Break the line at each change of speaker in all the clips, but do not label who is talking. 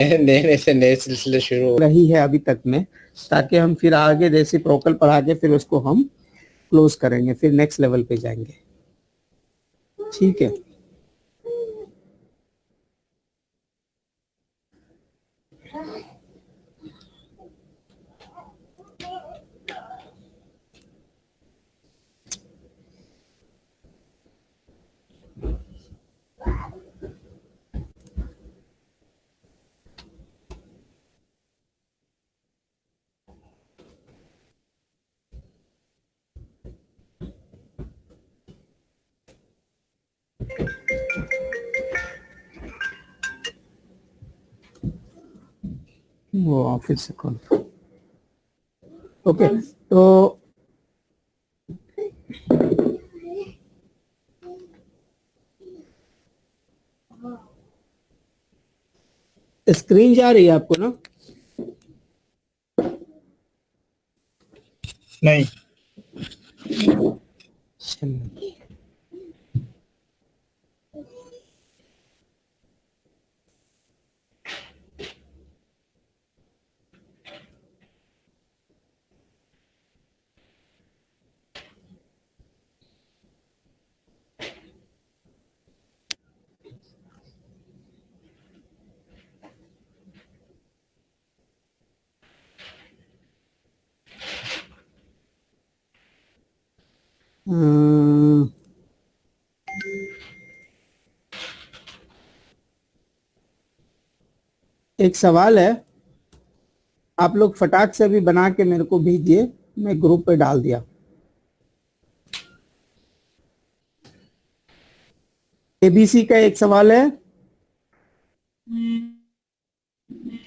नए से नए सिलसिले शुरू हो
रही है अभी तक में, ताकि हम फिर आगे रेसिप्रोकल पढ़ा के फिर उसको हम क्लोज करेंगे, फिर नेक्स्ट लेवल पे जाएंगे। ठीक है। वो ऑफिस से कॉल। ओके, तो स्क्रीन जा रही है आपको ना?
नहीं।
चलिए। एक सवाल है, आप लोग फटाक से अभी बना के मेरे को भेजिए, मैं ग्रुप पे डाल दिया। एबीसी का एक सवाल है,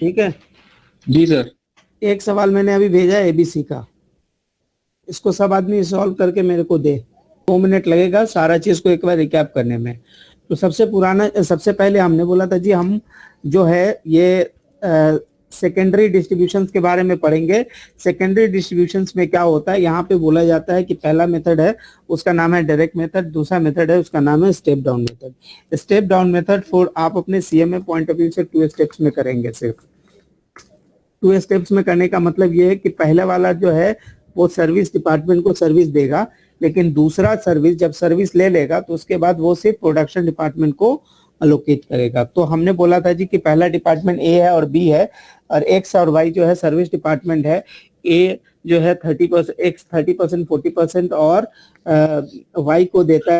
ठीक है?
जी सर।
एक सवाल मैंने अभी भेजा है एबीसी का, इसको सब आदमी सॉल्व करके मेरे को दे। 2 मिनट लगेगा सारा चीज को एक बार रिकैप करने में। तो सबसे पहले हमने बोला था जी, हम जो है ये सेकेंडरी डिस्ट्रीब्यूशंस के बारे में पढ़ेंगे। सेकेंडरी डिस्ट्रीब्यूशंस में क्या होता है, यहाँ पे बोला जाता है कि पहला मेथड है उसका नाम है डायरेक्ट मेथड, दूसरा मेथड है उसका नाम है step down method. Step down method for आप अपने सीएमए पॉइंट ऑफ व्यू से 2 स्टेप्स में करेंगे। सिर्फ 2 स्टेप्स में करने का मतलब ये है कि पहला वाला जो है वो सर्विस डिपार्टमेंट को सर्विस देगा, लेकिन दूसरा सर्विस जब सर्विस ले लेगा तो उसके बाद वो सिर्फ प्रोडक्शन डिपार्टमेंट को अलोकेट करेगा। तो हमने बोला था जी कि पहला डिपार्टमेंट ए है और बी है, और एक्स और वाई जो है सर्विस डिपार्टमेंट है। ए जो है 30%, एक्स 30%, 40% और वाई को देता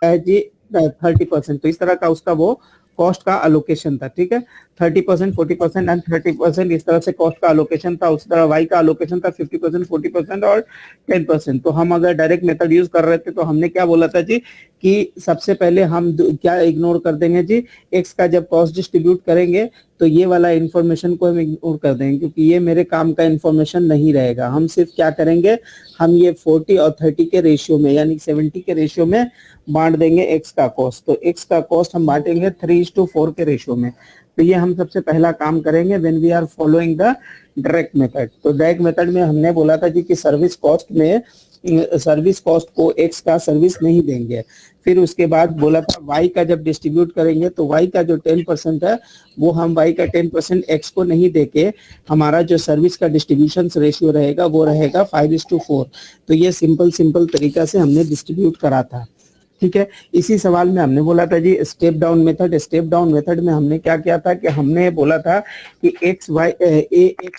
है जी 30%। तो इस तरह का उसका वो कॉस्ट का अलोकेशन था। ठीक है, 30%, 40% एंड 30%, इस तरह से कॉस्ट का अलोकेशन था। उस तरह वाई का अलोकेशन था 50%, 40% और 10%। तो हम अगर डायरेक्ट मेथड यूज कर रहे थे तो हमने क्या बोला था जी कि सबसे पहले हम क्या इग्नोर कर देंगे जी, एक्स का जब कॉस्ट डिस्ट्रीब्यूट करेंगे तो ये वाला इंफॉर्मेशन को हम इग्नोर कर देंगे, क्योंकि ये मेरे काम का इंफॉर्मेशन नहीं रहेगा। हम सिर्फ क्या करेंगे, हम ये 40 और 30 के रेशियो में यानी 70 के रेशियो में बांट देंगे एक्स का कॉस्ट। तो एक्स का कॉस्ट हम बांटेंगे 3:4 के रेशियो में। तो ये हम सबसे पहला काम करेंगे when we are following the direct method. तो डायरेक्ट मेथड में हमने बोला था जी कि सर्विस कॉस्ट को एक्स का सर्विस नहीं देंगे। फिर उसके बाद बोला था वाई का जब डिस्ट्रीब्यूट करेंगे तो वाई का जो 10% है वो हम वाई का 10% एक्स को नहीं देके हमारा जो सर्विस का डिस्ट्रीब्यूशन रेशियो रहेगा वो रहेगा 5:4। तो ये सिंपल तरीका से हमने डिस्ट्रीब्यूट करा था। ठीक है, इसी सवाल में हमने बोला था जी step down method. Step down method में हमने क्या किया था कि हमने बोला था कि एक्स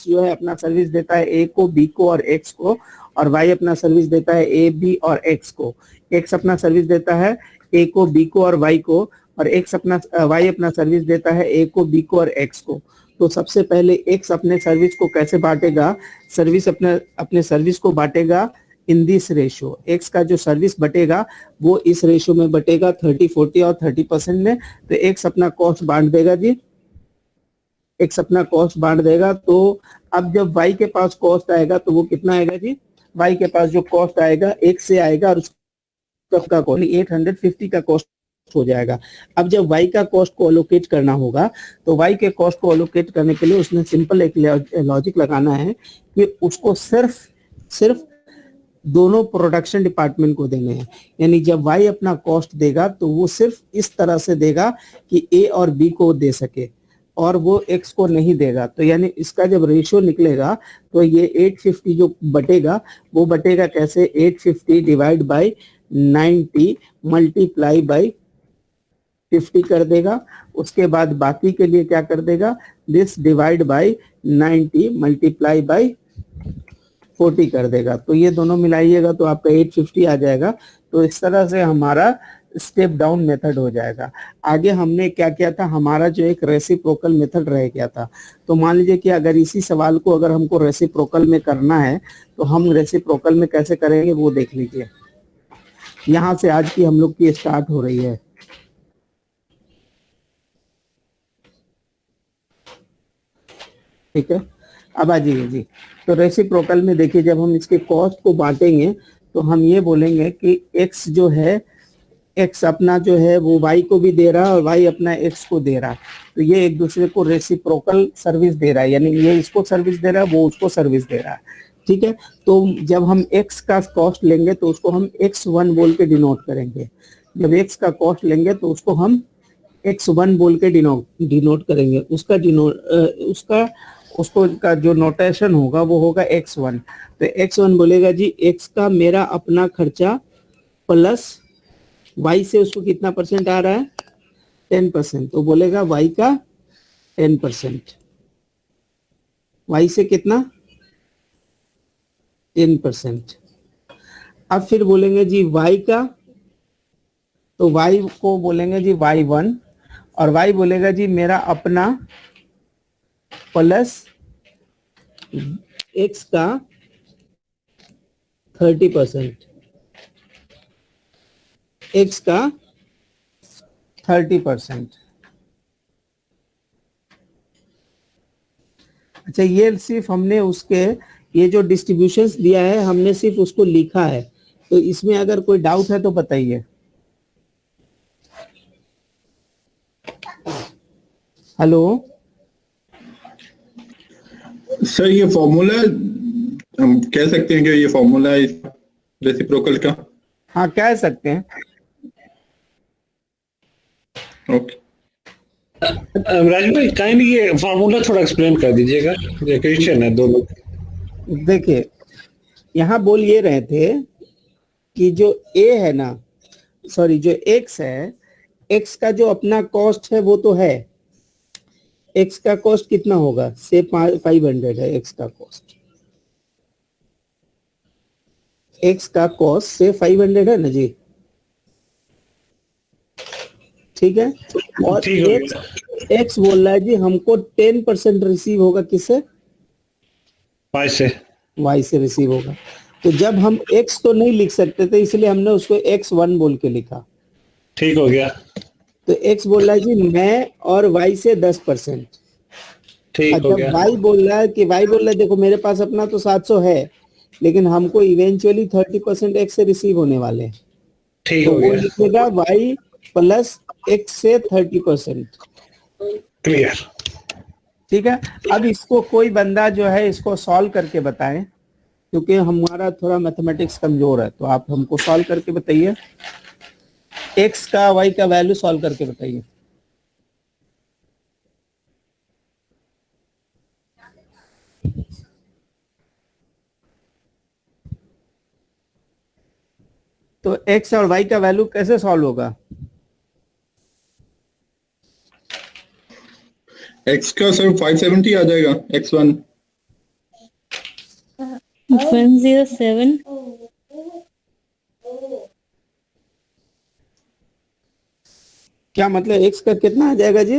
जो है अपना सर्विस देता है ए को, बी को और एक्स को, और वाई अपना सर्विस देता है ए, बी और एक्स को। एक्स अपना सर्विस देता है ए को, बी को और वाई को, और वाई अपना सर्विस देता है ए को, बी को और एक्स को। तो सबसे पहले एक्स अपने सर्विस को कैसे बांटेगा, अपने सर्विस को बांटेगा इन दिस रेशियो। एक्स का जो सर्विस बटेगा वो इस रेशियो में बटेगा 30, 40 और 30% में। तो एक्स अपना कॉस्ट बांट देगा जी, एक्स अपना कॉस्ट बांट देगा। तो अब जब वाई के पास कॉस्ट आएगा तो वो कितना आएगा जी, वाई के पास जो कॉस्ट आएगा एक्स से आएगा और उसका कॉस्ट 850 का कॉस्ट हो जाएगा। अब जब y का कॉस्ट को अलोकेट करना होगा तो y के कॉस्ट को अलोकेट करने के लिए उसने सिंपल एक लॉजिक लगाना है कि उसको सिर्फ दोनों प्रोडक्शन डिपार्टमेंट को देने हैं। यानी जब y अपना कॉस्ट देगा तो वो सिर्फ इस तरह से देगा कि a और b को दे सके। और वो x को नहीं देगा, तो यानी इसका जब रेशियो निकलेगा तो ये 850 जो बटेगा वो बटेगा कैसे, 850 डिवाइड बाय 90 मल्टीप्लाई बाय 50 कर देगा। उसके बाद बाकी के लिए क्या कर देगा, this divide by 90 multiply by 40 कर देगा। तो ये दोनों मिलाइएगा तो आपका 850 आ जाएगा। तो इस तरह से हमारा स्टेप डाउन मेथड हो जाएगा। आगे हमने क्या किया था, हमारा जो एक रेसिप्रोकल मेथड रह गया था। तो मान लीजिए कि अगर इसी सवाल को अगर हमको रेसिप्रोकल में करना है तो हम रेसिप्रोकल में कैसे करेंगे वो देख लीजिए। यहाँ से आज की हम लोग की स्टार्ट हो रही है। ठीक है, अब आ जाइए जी। तो रेसिप्रोकल में देखिए, जब हम इसके कॉस्ट को बांटेंगे तो हम ये बोलेंगे कि x जो है, x अपना जो है वो y को भी दे रहा है और y अपना x को दे रहा है। तो ये एक दूसरे को रेसिप्रोकल सर्विस दे रहा है, यानी ये इसको सर्विस दे रहा है, वो उसको सर्विस दे रहा है। ठीक है, तो जब हम x का कॉस्ट लेंगे तो उसको हम x1 बोल के डिनोट करेंगे। जब x का कॉस्ट लेंगे तो उसको हम x1 बोल के डिनोट करेंगे। उसको का जो नोटेशन होगा वो होगा x1। तो x1 बोलेगा जी x का मेरा अपना खर्चा प्लस y से उसको कितना परसेंट आ रहा है, 10%। तो बोलेगा y का 10%, y से कितना 10%। अब फिर बोलेंगे जी y का, तो y को बोलेंगे जी y1 और y बोलेगा जी मेरा अपना प्लस x का 30%, x का 30%। अच्छा, ये सिर्फ हमने उसके ये जो डिस्ट्रीब्यूशंस दिया है हमने सिर्फ उसको लिखा है। तो इसमें अगर कोई डाउट है तो बताइए। हेलो
सर, ये फॉर्मूला हम कह सकते हैं कि ये फॉर्मूला है रेसिप्रोकल का?
हाँ, कह सकते हैं।
ओके।
राजू भाई, काइंडली ये फार्मूला थोड़ा एक्सप्लेन कर दीजिएगा, ये क्वेश्चन है दो लोग।
देखिए, यहाँ बोल ये रहे थे कि जो a है ना, सॉरी जो x है, x का जो अपना कॉस्ट है वो तो है। x का कॉस्ट कितना होगा, से 500 है x का कॉस्ट। x का कॉस्ट से 500 है ना जी, ठीक है। और x बोल रहा है जी हमको 10% रिसीव होगा, किससे, y से रिसीव होगा। तो जब हम x तो नहीं लिख सकते थे इसलिए हमने उसको x1 बोल के लिखा।
ठीक हो गया।
तो x बोल रहा है जी मैं और y से 10%।
ठीक हो गया।
y बोल रहा है कि y बोल रहा है देखो मेरे पास अपना तो 700 है लेकिन हमको इवेंचुअली 30% x से रिसीव होने वाले हैं।
ठीक
तो
हो
वो
गया।
लिखेगा y प्लस x से 30%।
क्लियर।
ठीक है, अब इसको कोई बंदा जो है इसको सॉल्व करके बताएं, क्योंकि हमारा थोड़ा मैथमेटिक्स कमजोर है। तो आप हमको सॉल्व करके बताइए, x का y का वैल्यू सॉल्व करके बताइए। तो x और y का वैल्यू कैसे सॉल्व होगा?
x का सर 570 आ जाएगा, x1
107।
क्या मतलब x का कितना आ जाएगा जी?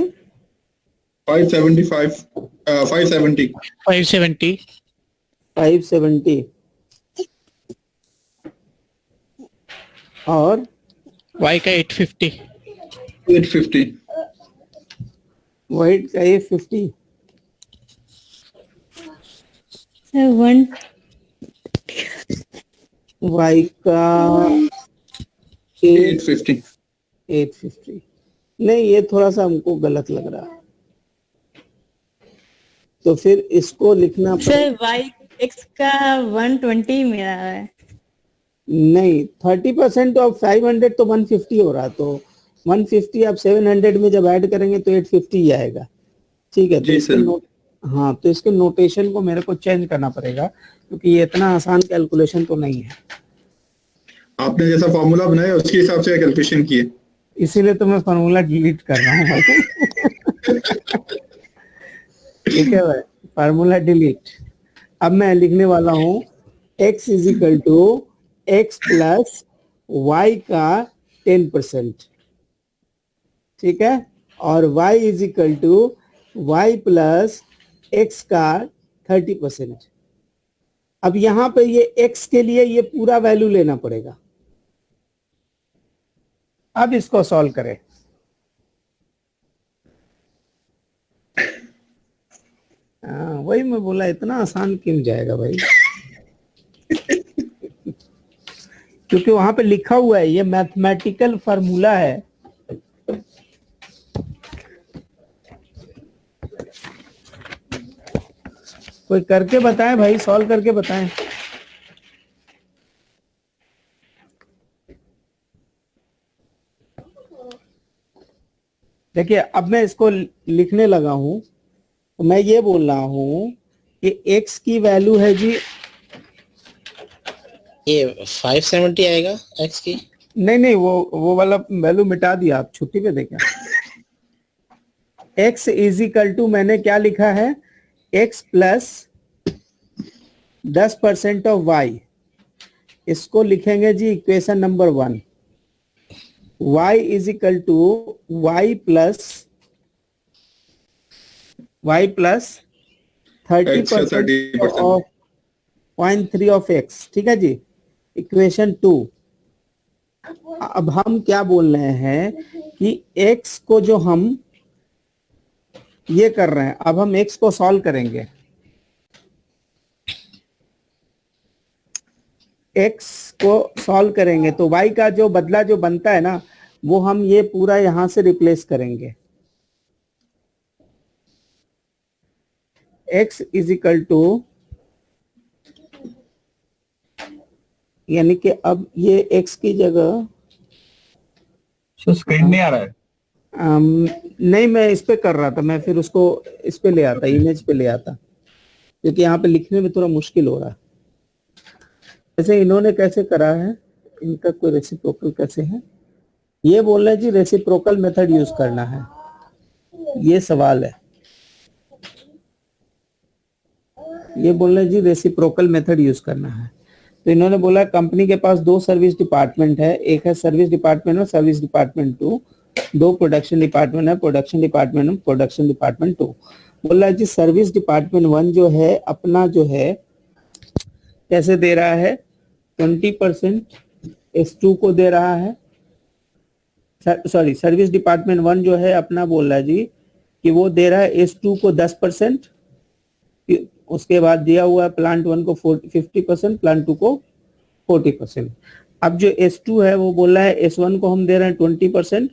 575 570
570 और
y का 850
वाइट का 850। y का
850।
850 नहीं, ये थोड़ा सा हमको गलत लग रहा है। तो फिर इसको लिखना
सर y x का 120 मेरा है।
नहीं, 30% ऑफ 500 तो 150 हो रहा। तो 150 आप 700 में जब ऐड करेंगे तो 850 ही आएगा। ठीक है, तो
जी
इसके
सर।
हाँ, तो इसके नोटेशन को मेरे को चेंज करना पड़ेगा, क्योंकि ये इतना आसान कैलकुलेशन तो नहीं है।
आपने जैसा फॉर्मूला बनाया उसके हिसाब से कैलकुलेशन की है।
इसीलिए तो मैं फॉर्मूला डिलीट कर रहा हूँ भाई। ठीक है भाई, फार्मूला डिलीट। अब मैं लिखने वाला हूँ x is equal to x plus y का 10%, ठीक है, और y is equal to y plus x का 30%। अब यहां पे ये x के लिए ये पूरा वैल्यू लेना पड़ेगा। अब इसको सॉल्व करें। हाँ, वही मैं बोला, इतना आसान क्यों जाएगा भाई? क्योंकि वहां पे लिखा हुआ है, ये मैथमेटिकल फार्मूला है। कोई करके बताएं भाई, सॉल्व करके बताएं। देखिए, अब मैं इसको लिखने लगा हूं, तो मैं ये बोल रहा हूं कि x की वैल्यू है जी,
ये 570 आएगा एक्स की।
नहीं नहीं, वो वाला वैल्यू मिटा दिया, आप छुट्टी पे देखा। x इज इक्वल टू मैंने क्या लिखा है, x प्लस 10% ऑफ y। इसको लिखेंगे जी equation number 1। y is equal to y plus 30% of 0.3 of x, ठीक है जी, इक्वेशन 2। अब हम क्या बोल रहे हैं कि x को जो हम ये कर रहे हैं, अब हम x को सॉल्व करेंगे। x को सॉल्व करेंगे तो y का जो बदला जो बनता है ना, वो हम ये पूरा यहां से रिप्लेस करेंगे। x इज इक्वल टू, यानी कि अब ये x की जगह
स्क्रीन नहीं आ रहा है।
नहीं, मैं इस पे कर रहा था, मैं फिर उसको इस पे ले आता, इमेज पे ले आता, क्योंकि यहाँ पे लिखने में थोड़ा मुश्किल हो रहा है। वैसे इन्होंने कैसे करा है, इनका कोई रेसिप्रोकल कैसे है, ये बोल रहे हैं जी रेसिप्रोकल मेथड यूज करना है, ये सवाल है। ये बोल रहे हैं जी रेसिप्रोकल मेथड यूज करना है। तो इन्होंने बोला कंपनी के पास 2 सर्विस डिपार्टमेंट है, एक है सर्विस डिपार्टमेंट और सर्विस डिपार्टमेंट 2, 2 प्रोडक्शन डिपार्टमेंट है, प्रोडक्शन डिपार्टमेंट और प्रोडक्शन डिपार्टमेंट 2। बोल रहा है जी सर्विस डिपार्टमेंट 1 जो है अपना जो है कैसे दे रहा है, 20% S2 को दे रहा है। सॉरी, सर्विस डिपार्टमेंट 1 जो है अपना बोल रहा है जी कि वो दे रहा है S2 को 10%, उसके बाद दिया हुआ है प्लांट 1 को 50%, प्लांट 2 को 40%। अब जो S2 है वो बोल रहा है S1 को हम दे रहे हैं 20%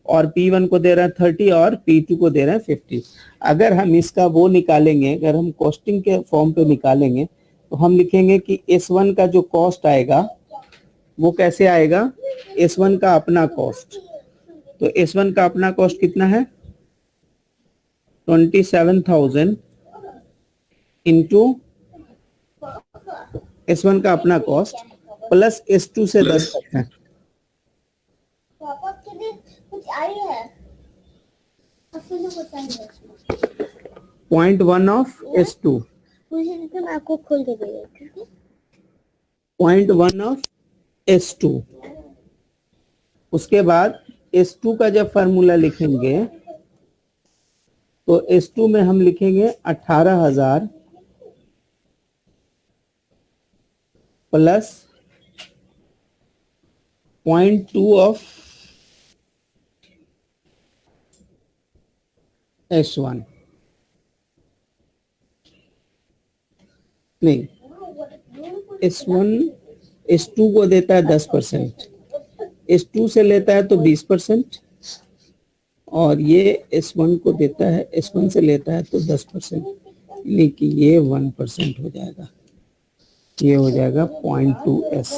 और P1 को दे रहे हैं 30 और P2 को दे रहे हैं 50। अगर हम इसका वो निकालेंगे, अगर हम कॉस्टिंग के फॉर्म पे निकालेंगे, तो हम लिखेंगे कि S1 का जो कॉस्ट आएगा वो कैसे आएगा, S1 का अपना कॉस्ट। तो S1 का अपना कॉस्ट कितना है, 27,000 इंटू S1 का अपना कॉस्ट प्लस S2 से 10%।
पापा के लिए कुछ आई है,
0.1 ऑफ S2,
मुझे मैं आपको खोल के दे ठीक है।
0.1 ऑफ S2। उसके बाद S2 का जब फार्मूला लिखेंगे तो S2 में हम लिखेंगे 18,000 प्लस 0.2 ऑफ S1, नहीं, S1 S2 को देता है 10%, S2 से लेता है तो 20%, और ये S1 को देता है, S1 से लेता है तो 10%, यानी कि ये 1% हो जाएगा, ये हो जाएगा 0.2S।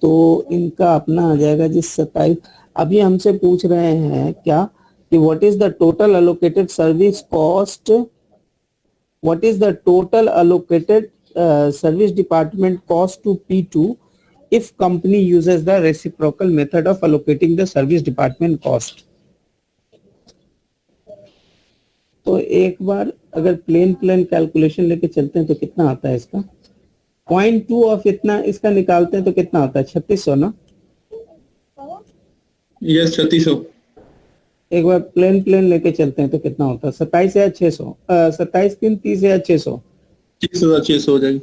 तो इनका अपना आ जाएगा जी 27। अभी हमसे पूछ रहे हैं क्या कि what is the total allocated service cost, what is the total allocated service department cost to P2 if company uses the reciprocal method of allocating the service department cost. तो एक बार अगर प्लेन कैलकुलेशन लेके चलते हैं तो कितना आता है इसका 0.2 ऑफ इतना इसका निकालते हैं तो कितना आता है 3600 ना.
यस 3600.
एक बार प्लेन लेके चलते हैं तो कितना होता है 27,600 27 3 30,600
30,600 हो जाएगी.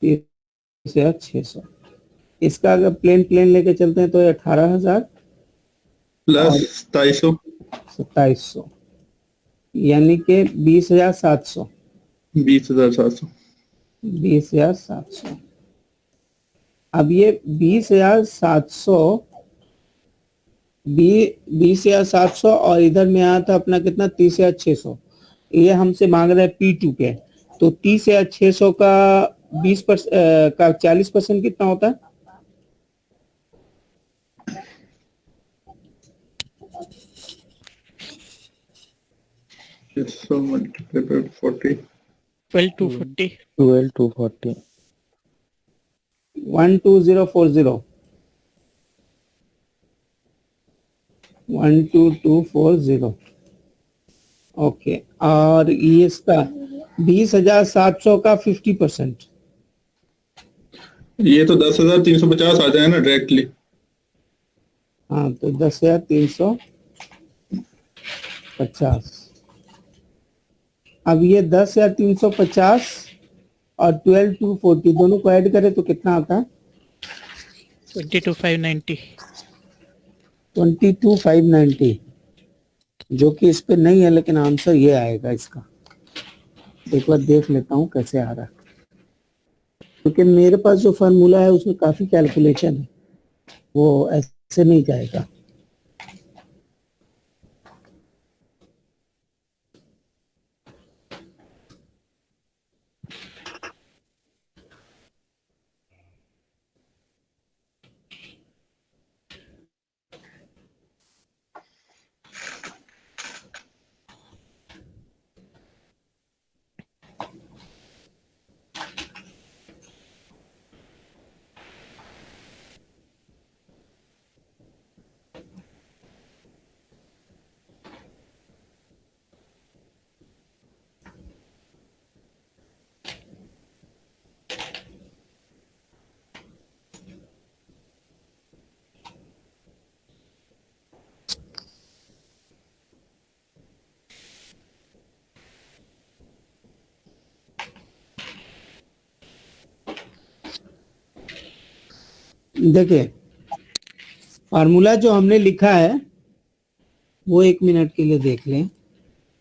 30,600. इसका अगर प्लेन लेके चलते हैं तो 18,000
प्लस 2700
2700 यानी कि 20,700
20,700.
20,700. अब ये 20,700 और इधर में आया था अपना कितना 30,600. ये हमसे मांग रहा है P2 के, तो 30,600 का 20% का 40% कितना होता है?
So multiply by 40.
12,240.
12,240.
12040 12240. ओके, और ये इसका 20,700 का 50%.
ये तो 10,350 आ जाए ना डायरेक्टली.
हाँ, तो 10,350. अब ये 10,350 और 12,240 दोनों को ऐड करें तो कितना आता है
22,590.
22,590, जो कि इस पे नहीं है, लेकिन आंसर ये आएगा इसका. एक बार देख लेता हूँ कैसे आ रहा है, क्योंकि मेरे पास जो फॉर्मूला है उसमें काफी कैलकुलेशन है, वो ऐसे नहीं जाएगा. देखिए, फार्मूला जो हमने लिखा है वो 1 मिनट के लिए देख लें.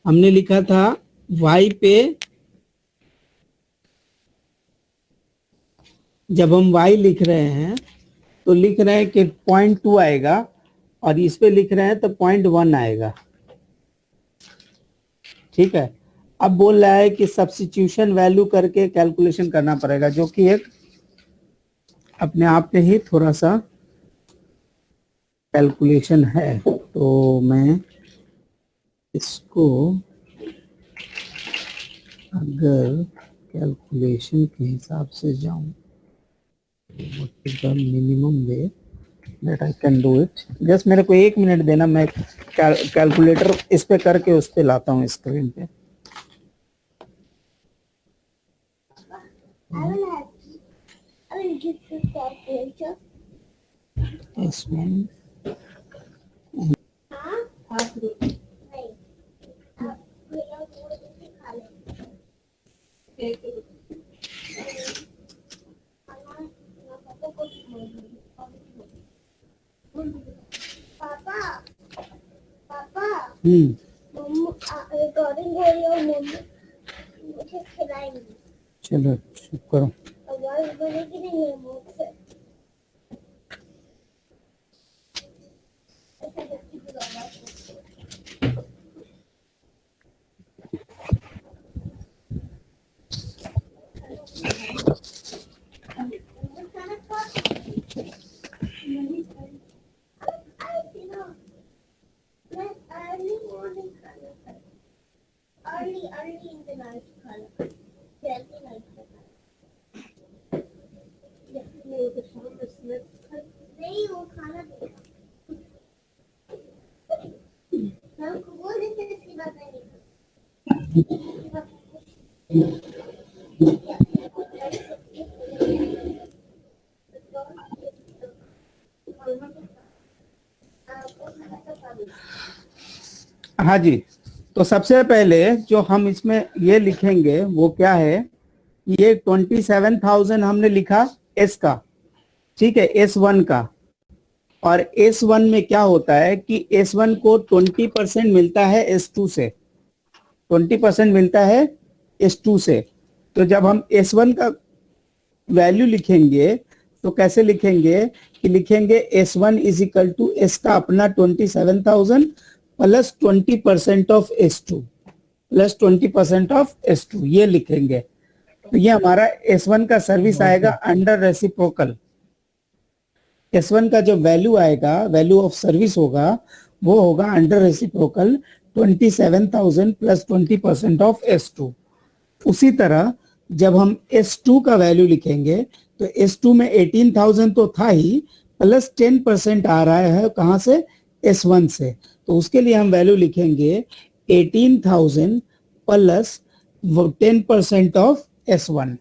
हमने लिखा था y पे, जब हम y लिख रहे हैं तो लिख रहे हैं कि 0.2 आएगा, और इस पे लिख रहे हैं तो 0.1 आएगा. ठीक है. अब बोल रहा है कि सब्स्टिट्यूशन वैल्यू करके कैलकुलेशन करना पड़ेगा, जो कि एक अपने आप में ही थोड़ा सा कैलकुलेशन है. तो मैं इसको अगर कैलकुलेशन के हिसाब से जाऊं, what is the minimum way that I can do it. Just मेरे को 1 मिनट देना, मैं कैलकुलेटर इस पे करके उस पे लाता हूँ स्क्रीन पे.
I will give you calculator.
इसमें
पापा पापा
हम्म,
रिकॉर्डिंग हो रही है और मम्मी मुझे खिलाएंगी.
चलो चुप करो.
आवाज बनेगी नहीं मेरे मुंह से. ऐसा करती हूँ आवाज.
हाँ जी, तो सबसे पहले जो हम इसमें ये लिखेंगे वो क्या है, ये 27,000 हमने लिखा एस का, ठीक है, S1 का। और S1 में क्या होता है कि S1 को 20% मिलता है S2 से, 20% मिलता है S2 से। तो जब हम S1 का वैल्यू लिखेंगे तो कैसे लिखेंगे कि लिखेंगे S1 is equal to S का अपना 27,000 plus 20% of S2 plus 20% of S2, ये लिखेंगे। तो ये हमारा S1 का सर्विस आएगा अंडर रेसिप्रोकल। S1 का जो वैल्यू आएगा, वैल्यू ऑफ सर्विस होगा, वो होगा under reciprocal 27,000 plus 20% of S2। उसी तरह जब हम S2 का वैल्यू लिखेंगे तो S2 में 18,000 तो था ही, प्लस 10% आ रहा है कहां से, S1 से। तो उसके लिए हम वैल्यू लिखेंगे 18,000 plus 10% of S1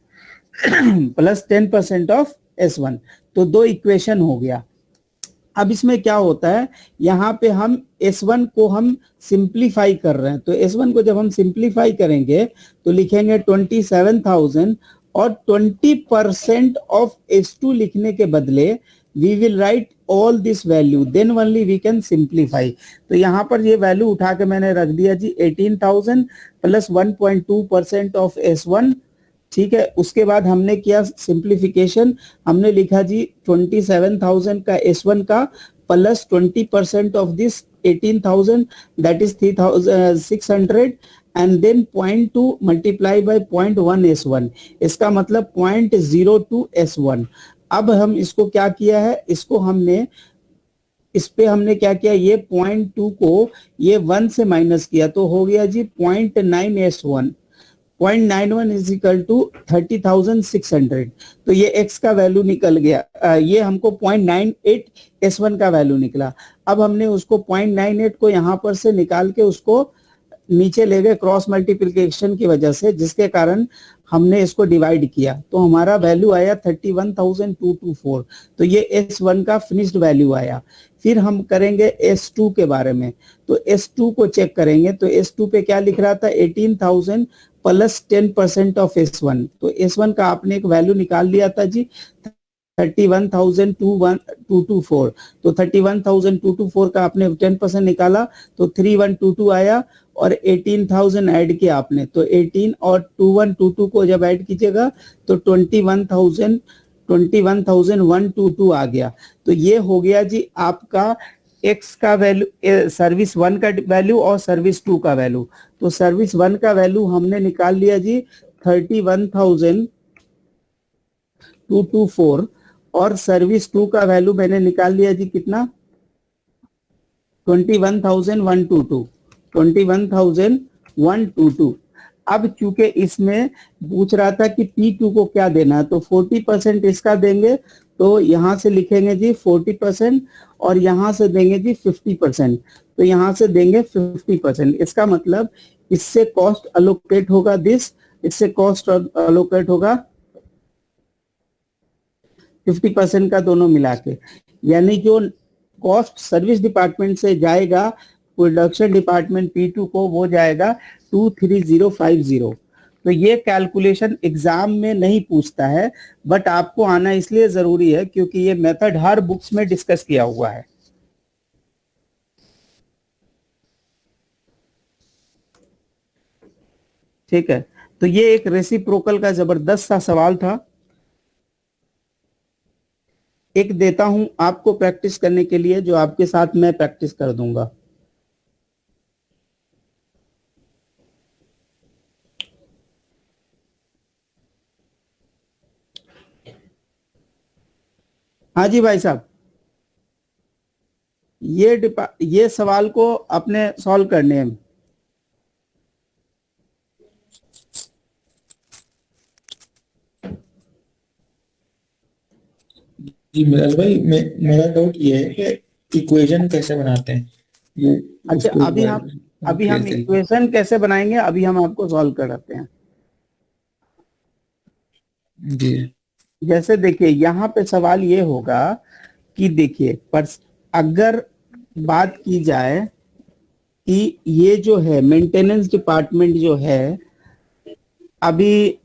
plus 10% of S1। तो दो इक्वेशन हो गया। अब इसमें क्या होता है, यहाँ पे हम S1 को हम सिंप्लीफाई कर रहे हैं। तो S1 को जब हम सिंप्लीफाई करेंगे तो लिखेंगे 27,000 और 20% ऑफ S2 लिखने के बदले we will write all this value, then only we can simplify. तो यहाँ पर ये वैल्यू उठा के मैंने रख दिया जी 18,000 प्लस 1.2% ऑफ S1, ठीक है। उसके बाद हमने किया सिंप्लीफिकेशन, हमने लिखा जी 27,000 का S1 का plus 20% of this 18,000 that is 3,600 and then 0.2 multiply by 0.1 S1, इसका मतलब 0.02 S1। अब हम इसको क्या किया है, इसको हमने इस पे हमने क्या किया, ये 0.2 को ये 1 से माइनस किया तो हो गया जी 0.9 S1। 0.91 is equal to 30,600। तो ये x का वैल्यू निकल गया, ये हमको 0.98 S1 का वैल्यू निकला। अब हमने उसको 0.98 को यहाँ पर से निकाल के उसको नीचे ले गए क्रॉस मल्टीप्लिकेशन की वजह से, जिसके कारण हमने इसको डिवाइड किया तो हमारा वैल्यू आया 31,224। तो ये S1 का फिनिश्ड वैल्यू आया। फिर हम करेंगे S2 के बारे में, तो S2 को चेक करेंगे तो S2 पे क्या लिख रहा था, 18,000 प्लस 10% ऑफ S1। तो S1 का आपने एक वैल्यू निकाल लिया था जी 31,224। तो 31,224 का आपने 10% निकाला तो 3122 आया और 18,000 ऐड किया आपने, तो 18 और 2122 को जब ऐड कीजिएगा तो 21,122 आ गया। तो ये हो गया जी आपका एक्स का वैल्यू, सर्विस 1 का वैल्यू और सर्विस 2 का वैल्यू। तो सर्विस 1 का वैल्यू हमने निकाल लिया जी 31,224 और सर्विस 2 का वैल्यू मैंने निकाल लिया जी कितना, 21,122। अब चूंकि इसमें पूछ रहा था कि P2 को क्या देना, तो 40% इसका देंगे तो यहां से लिखेंगे जी 40% और यहां से देंगे जी 50%। तो यहां से देंगे 50%, इसका मतलब इससे कॉस्ट अलोकेट होगा दिस, इससे कॉस्ट अलोकेट होगा 50% का दोनों मिला के, यानी जो कॉस्ट सर्विस डिपार्टमेंट से जाएगा प्रोडक्शन डिपार्टमेंट P2 को, वो जाएगा 23050। तो ये कैलकुलेशन एग्जाम में नहीं पूछता है, बट आपको आना इसलिए जरूरी है क्योंकि ये मेथड हर बुक्स में डिस्कस किया हुआ है। ठीक है, तो ये एक रेसिप्रोकल का जबरदस्त सा सवाल था। एक देता हूं आपको प्रैक्टिस करने के लिए, जो आपके साथ मैं प्रैक्टिस कर दूंगा। हाँ जी भाई साहब, ये सवाल को अपने सॉल्व करने हैं।
जी मिराज भाई, मेरा डाउट ये है कि इक्वेशन कैसे बनाते हैं ये,
अच्छा,
उसको
अभी
एक
हम
बार-
अभी हम इक्वेशन कैसे बनाएंगे, अभी हम आपको सॉल्व कराते हैं।
जी
जैसे देखिए यहाँ पे सवाल ये होगा कि देखिए पर अगर बात की जाए कि ये जो है मेंटेनेंस डिपार्टमेंट जो है, अभी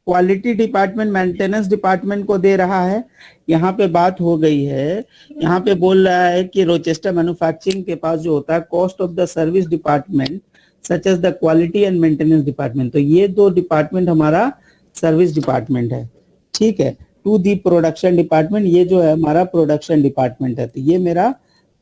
क्वालिटी डिपार्टमेंट मेंटेनेंस डिपार्टमेंट को दे रहा है। यहाँ पे बात हो गई है, यहाँ पे बोल रहा है कि रोचेस्टर मैन्युफैक्चरिंग के पास जो होता है cost of the service department such as the quality and maintenance department, तो ये दो डिपार्टमेंट हमारा सर्विस डिपार्टमेंट है, ठीक है। टू दी प्रोडक्शन डिपार्टमेंट, ये जो है हमारा प्रोडक्शन डिपार्टमेंट है, तो ये मेरा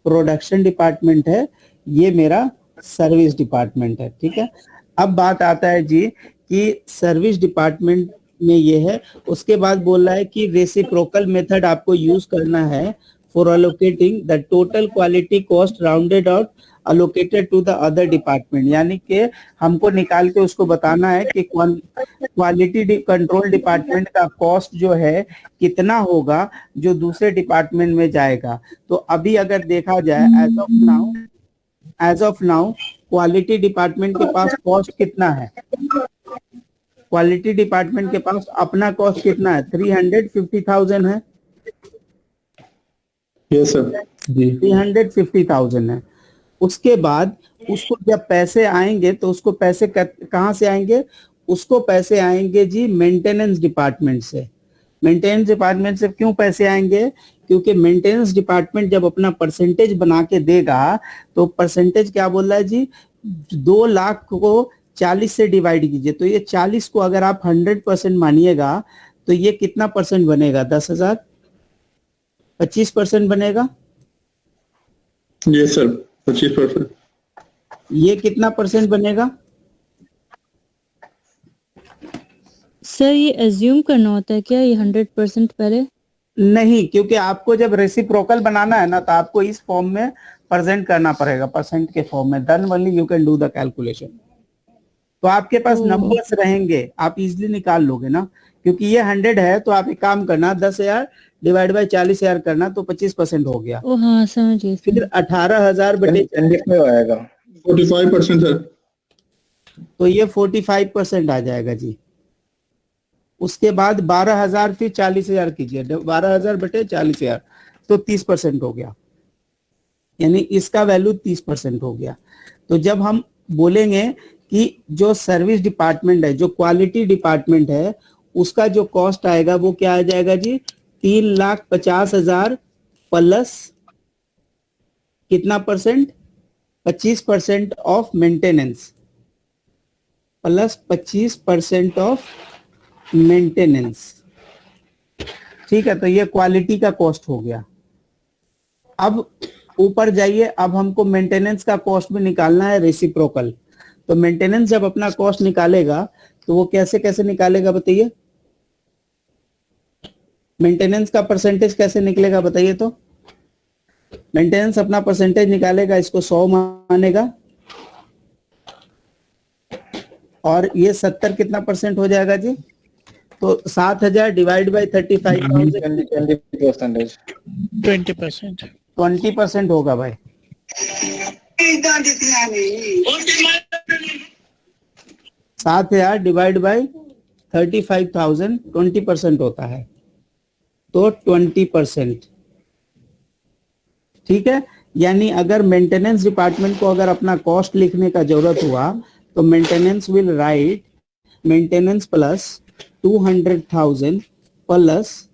प्रोडक्शन डिपार्टमेंट है, ये मेरा सर्विस डिपार्टमेंट है, ठीक है। अब बात आता है जी कि सर्विस डिपार्टमेंट में ये है, उसके बाद बोल रहा है कि रेसिप्रोकल मेथड आपको यूज करना है for allocating the total quality cost rounded out allocated to the other department, यानी कि हमको निकाल के उसको बताना है कि क्वालिटी कंट्रोल डिपार्टमेंट का कॉस्ट जो है कितना होगा जो दूसरे डिपार्टमेंट में जाएगा। तो अभी अगर देखा जाए as of now quality department के पास कॉस्ट कितना है, क्वालिटी डिपार्टमेंट के पास अपना कॉस्ट कितना है, 350,000 है।
यस सर
जी
350,000 है। उसके बाद उसको जब पैसे आएंगे तो उसको पैसे कहाँ से आएंगे, उसको पैसे आएंगे जी मेंटेनेंस डिपार्टमेंट से। मेंटेनेंस डिपार्टमेंट से क्यों पैसे आएंगे, क्योंकि मेंटेनेंस डिपार्टमेंट जब अपना परसेंटेज बना के देगा तो परसेंटेज क्या बोल रहा है जी, 2 लाख को 40 से डिवाइड कीजिए, तो ये 40 को अगर आप 100% मानिएगा तो ये कितना परसेंट बनेगा, 10,000, 25% बनेगा।
Yes sir 25%।
ये कितना परसेंट बनेगा,
सर ये एज्यूम करना होता है क्या ये 100% पहले?
नहीं, क्योंकि आपको जब रेसिप्रोकल बनाना है ना तो आपको इस फॉर्म में प्रेजेंट करना पड़ेगा, परसेंट के फॉर्म में, then only you can do the calculation. तो आपके पास नंबर्स रहेंगे, आप इजीली निकाल लोगे ना, क्योंकि ये 100 है तो आप एक काम करना 10,000 डिवाइड बाय 40,000 करना तो 25% हो गया।
ओ हाँ समझ गई।
फिर 18,000 बटे
आएगा
45% सर।
तो ये 45% आ जाएगा जी। उसके बाद 12,000 फिर 40,000 कीजिए, 12,000 बटे 40,000 तो 30% हो गया, यानी इसका वैल्यू 30% हो गया। तो जब हम बोलेंगे कि जो सर्विस डिपार्टमेंट है, जो क्वालिटी डिपार्टमेंट है, उसका जो कॉस्ट आएगा वो क्या आ जाएगा जी, 3,50,000 प्लस कितना percent, 25% of maintenance, plus 25% of maintenance, ठीक है। तो ये क्वालिटी का कॉस्ट हो गया। अब ऊपर जाइए, अब हमको मेंटेनेंस का कॉस्ट भी निकालना है रेसिप्रोकल। तो मेंटेनेंस जब अपना कॉस्ट निकालेगा तो वो कैसे कैसे निकालेगा बताइए, मेंटेनेंस का परसेंटेज कैसे निकलेगा बताइए। तो मेंटेनेंस अपना परसेंटेज निकालेगा, इसको 100 मानेगा और ये 70 कितना परसेंट हो जाएगा जी, तो 7,000 डिवाइड बाई 35,000
20%।
20% होगा भाई। 7,000 डिवाइड बाई 35,000 20% होता है, तो 20%, ठीक है। यानी अगर मेंटेनेंस डिपार्टमेंट को अगर अपना कॉस्ट लिखने का जरूरत हुआ तो maintenance will write maintenance plus 200,000 plus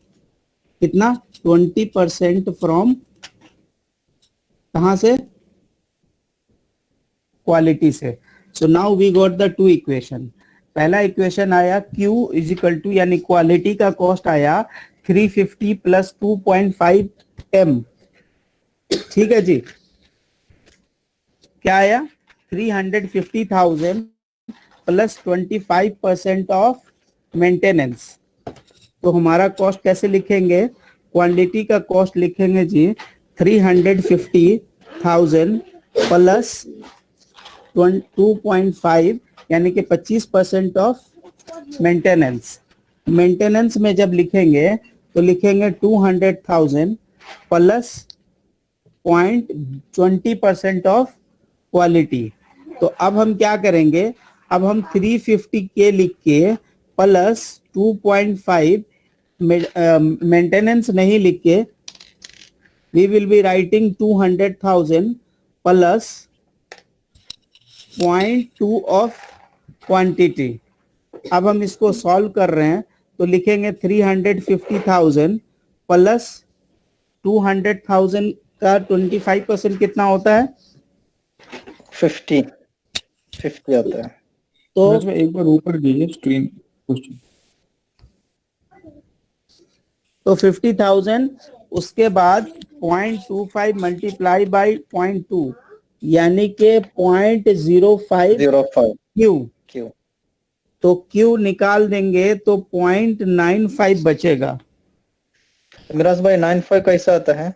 कितना 20% फ्रॉम कहां से, क्वालिटी से। So now we got the 2 equation. पहला इक्वेशन आया Q इज इक्वल टू, यानी क्वालिटी का कॉस्ट आया 350 प्लस 2.5 M, ठीक है जी। क्या आया, 350,000 प्लस 25% ऑफ मेंटेनेंस। तो हमारा कॉस्ट कैसे लिखेंगे, क्वांटिटी का कॉस्ट लिखेंगे जी 350,000 प्लस 2.5 यानी कि 25% ऑफ मेंटेनेंस। मेंटेनेंस में जब लिखेंगे तो लिखेंगे 200,000 प्लस 20% ऑफ क्वालिटी। तो अब हम क्या करेंगे, अब हम 350 के लिख के प्लस 2.5 मेंटेनेंस नहीं लिख के we will be writing 200,000 plus 0.2 of quantity. अब हम इसको सॉल्व कर रहे हैं तो लिखेंगे 350,000 प्लस 200,000 का 25% कितना होता है?
50 आता है।
तो
एक बार ऊपर दीजिए स्क्रीन क्वेश्चन।
तो 50,000 उसके बाद 0.25 मल्टीप्लाई बाई 0.2 यानी के 0.05 क्यू। तो क्यू निकाल देंगे तो 0.95 बचेगा।
मिराज भाई 95 कैसा आता है?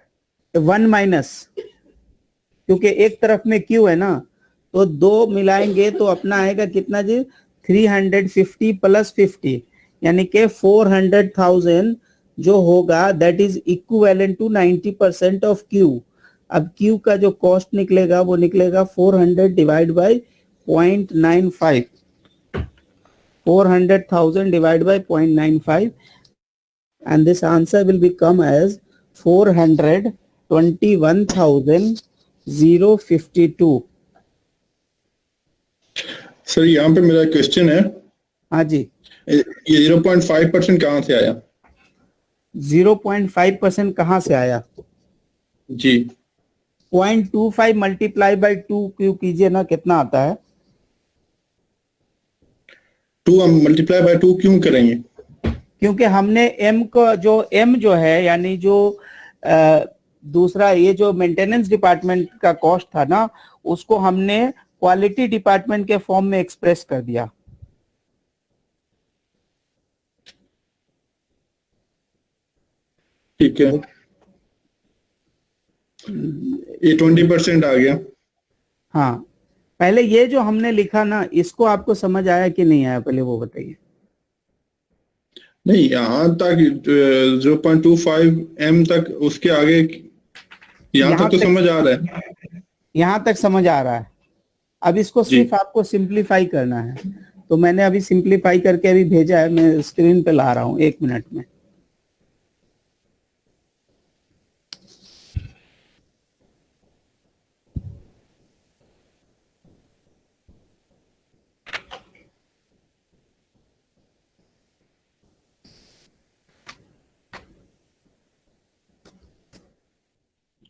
1 माइनस, क्योंकि एक तरफ में क्यू है ना, तो दो मिलाएंगे तो अपना आएगा कितना जी? 350 प्लस 50 यानी के 400,000 जो होगा that is equivalent to 90% of Q. अब क्यू का जो कॉस्ट निकलेगा वो निकलेगा 400 divide by 0.95, 400,000 divided by 0.95 and this answer will become as 421,052।
Sir यहाँ पे मेरा क्वेश्चन है,
हाँ जी,
ये 0.5% कहाँ से आया?
0.5% कहाँ से आया
जी?
0.25 मल्टीप्लाई बाई 2 क्यू कीजिए ना, कितना आता है?
2 हम मल्टीप्लाई बाय 2 क्यों करेंगे?
क्योंकि हमने m को जो m जो है यानी जो दूसरा ये जो मेंटेनेंस डिपार्टमेंट का कॉस्ट था ना, उसको हमने क्वालिटी डिपार्टमेंट के फॉर्म में एक्सप्रेस कर दिया।
ठीक है, ये 20% आ गया।
हाँ, पहले ये जो हमने लिखा ना, इसको आपको समझ आया कि नहीं आया, पहले वो बताइए।
नहीं, यहाँ तक 0.25 m तक, उसके आगे यहाँ तक तो समझ आ रहा है।
यहाँ तक समझ आ रहा है। अब इसको सिर्फ आपको सिंप्लीफाई करना है, तो मैंने अभी सिंप्लीफाई करके अभी भेजा है, मैं स्क्रीन पे ला रहा हूँ 1 मिनट में।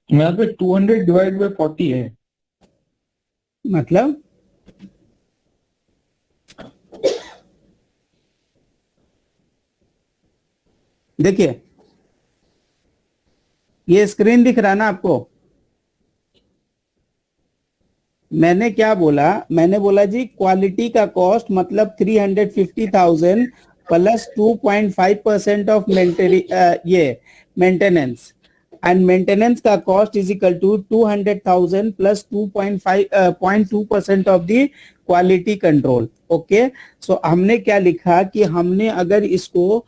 यहाँ पे 200 डिवाइड बाय 40 है,
मतलब देखिए ये स्क्रीन दिख रहा है ना आपको? मैंने क्या बोला? मैंने बोला जी क्वालिटी का कॉस्ट मतलब 350,000 plus 2.5% of maintenance and maintenance का cost is equal to 200,000 plus 2.2% of the quality control. Okay, so हमने क्या लिखा कि हमने अगर इसको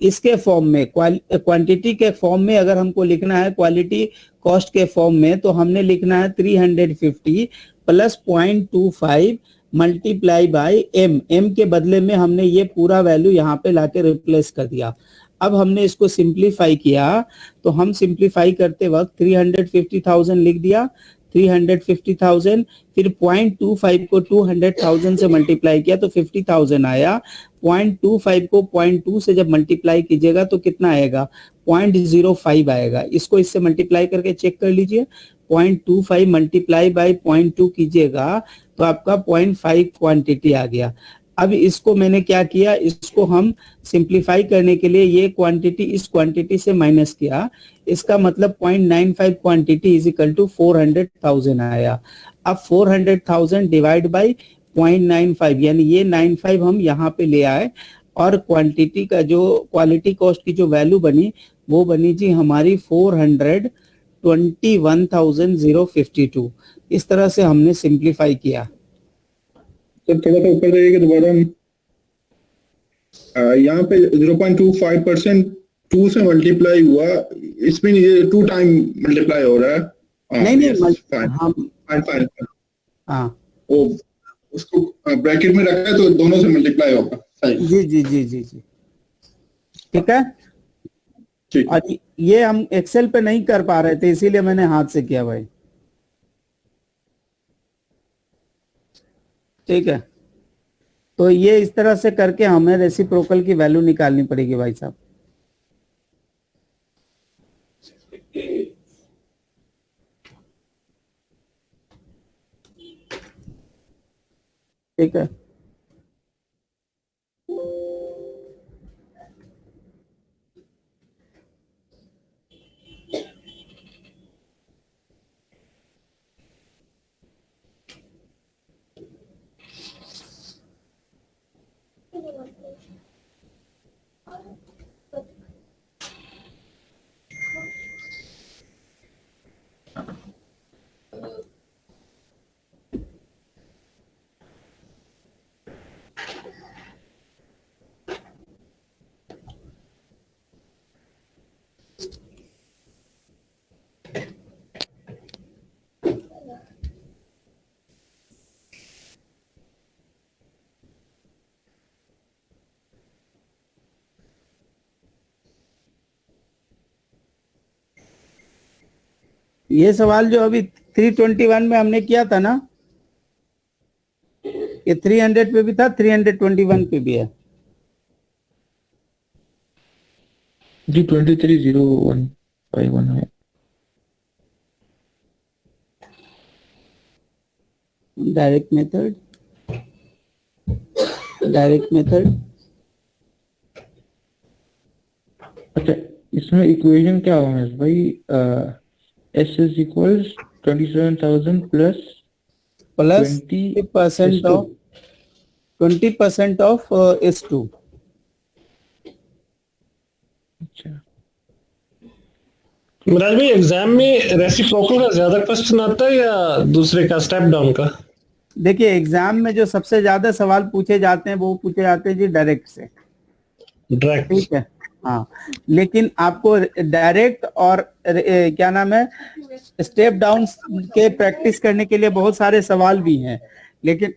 इसके फॉर्म में क्वांटिटी के फॉर्म में अगर हमको लिखना है क्वालिटी कॉस्ट के फॉर्म में, तो हमने लिखना है 350 प्लस 0.25 मल्टीप्लाई बाय m के बदले में हमने ये पूरा वैल्यू यहाँ पे लाके रिप्लेस कर दिया। अब हमने इसको सिंप्लीफाई किया, तो हम सिंप्लीफाई करते वक्त 350,000 लिख दिया, 350,000 फिर 0.25 को 200,000 से मल्टीप्लाई किया तो 50,000 आया। 0.25 को 0.2 से जब मल्टीप्लाई कीजिएगा तो कितना आएगा? 0.05 आएगा। इसको इससे मल्टीप्लाई करके चेक कर लीजिए, 0.25 मल्टीप्लाई बाय 0.2 कीजिएगा तो आपका 0.5 क्वांटिटी आ गया। अब इसको मैंने क्या किया, इसको हम सिंप्लीफाई करने के लिए ये क्वांटिटी इस क्वांटिटी से माइनस किया, इसका मतलब 0.95 क्वांटिटी इज इक्वल टू 400,000 आया। अब 400,000 डिवाइड बाय 0.95 यानी ये 95 हम यहाँ पे ले आए और क्वांटिटी का जो क्वालिटी कॉस्ट की जो वैल्यू बनी वो बनी जी हमारी 421,052। इस तरह से हमने सिंप्लीफाई किया।
तो थोड़ा सा ऊपर जाइएगा दोबारा, यहाँ पे 0.25% 2 से मल्टीप्लाई हुआ, इसमें ये 2 टाइम मल्टीप्लाई हो रहा है।
नहीं
yes,
हम
5
हाँ
वो उसको ब्रैकेट में रखा है तो दोनों से मल्टीप्लाई होगा साइन।
जी जी जी जी जी, ठीक है।
ठीक है।
और ये हम एक्सेल पे नहीं कर पा रहे थे, इसीलिए मैंने हाथ से किया भाई, ठीक है। तो ये इस तरह से करके हमें रेसिप्रोकल की वैल्यू निकालनी पड़ेगी भाई साहब। ठीक है, ये सवाल जो अभी 321 में हमने किया था ना, ये 300 पे भी था, 321 पे भी है।
जी 230151 है।
डायरेक्ट मेथड, डायरेक्ट मेथड,
अच्छा इसमें इक्वेशन क्या होगा भाई? S is equals 27,000 plus
plus
20
20%
S2।
Of 20% of S2।
अच्छा
मिराज भाई एग्जाम में रेसिप्रोकल का ज्यादा क्वेश्चन आता है या दूसरे का स्टेप डाउन का?
देखिए एग्जाम में जो सबसे ज्यादा सवाल पूछे जाते हैं वो पूछे जाते हैं जी डायरेक्ट से,
डायरेक्ट।
ठीक है। हाँ, लेकिन आपको डायरेक्ट और क्या नाम है, स्टेप डाउन के प्रैक्टिस करने के लिए बहुत सारे सवाल भी हैं, लेकिन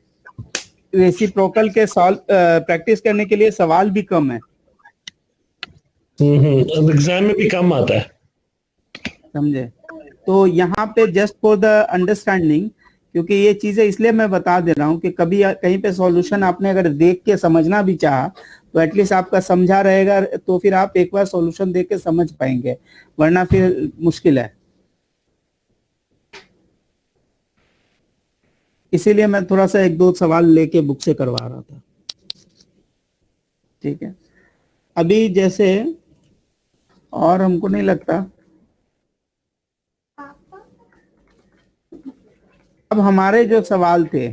रेसिप्रोकल के सॉल्व प्रैक्टिस करने के लिए सवाल भी कम है,
अब एग्जाम में भी कम आता है।
समझे। तो यहाँ पे जस्ट फॉर द अंडरस्टैंडिंग, क्योंकि ये चीजें इसलिए मैं बता दे रहा हूँ कि कभी कहीं पे सॉल्यूशन आपने अगर देख के समझना भी चाहा तो एटलीस्ट आपका समझा रहेगा, तो फिर आप एक बार सॉल्यूशन देख के समझ पाएंगे, वरना फिर मुश्किल है। इसीलिए मैं थोड़ा सा एक दो सवाल लेके बुक से करवा रहा था, ठीक है। अभी जैसे, और हमको नहीं लगता, अब हमारे जो सवाल थे,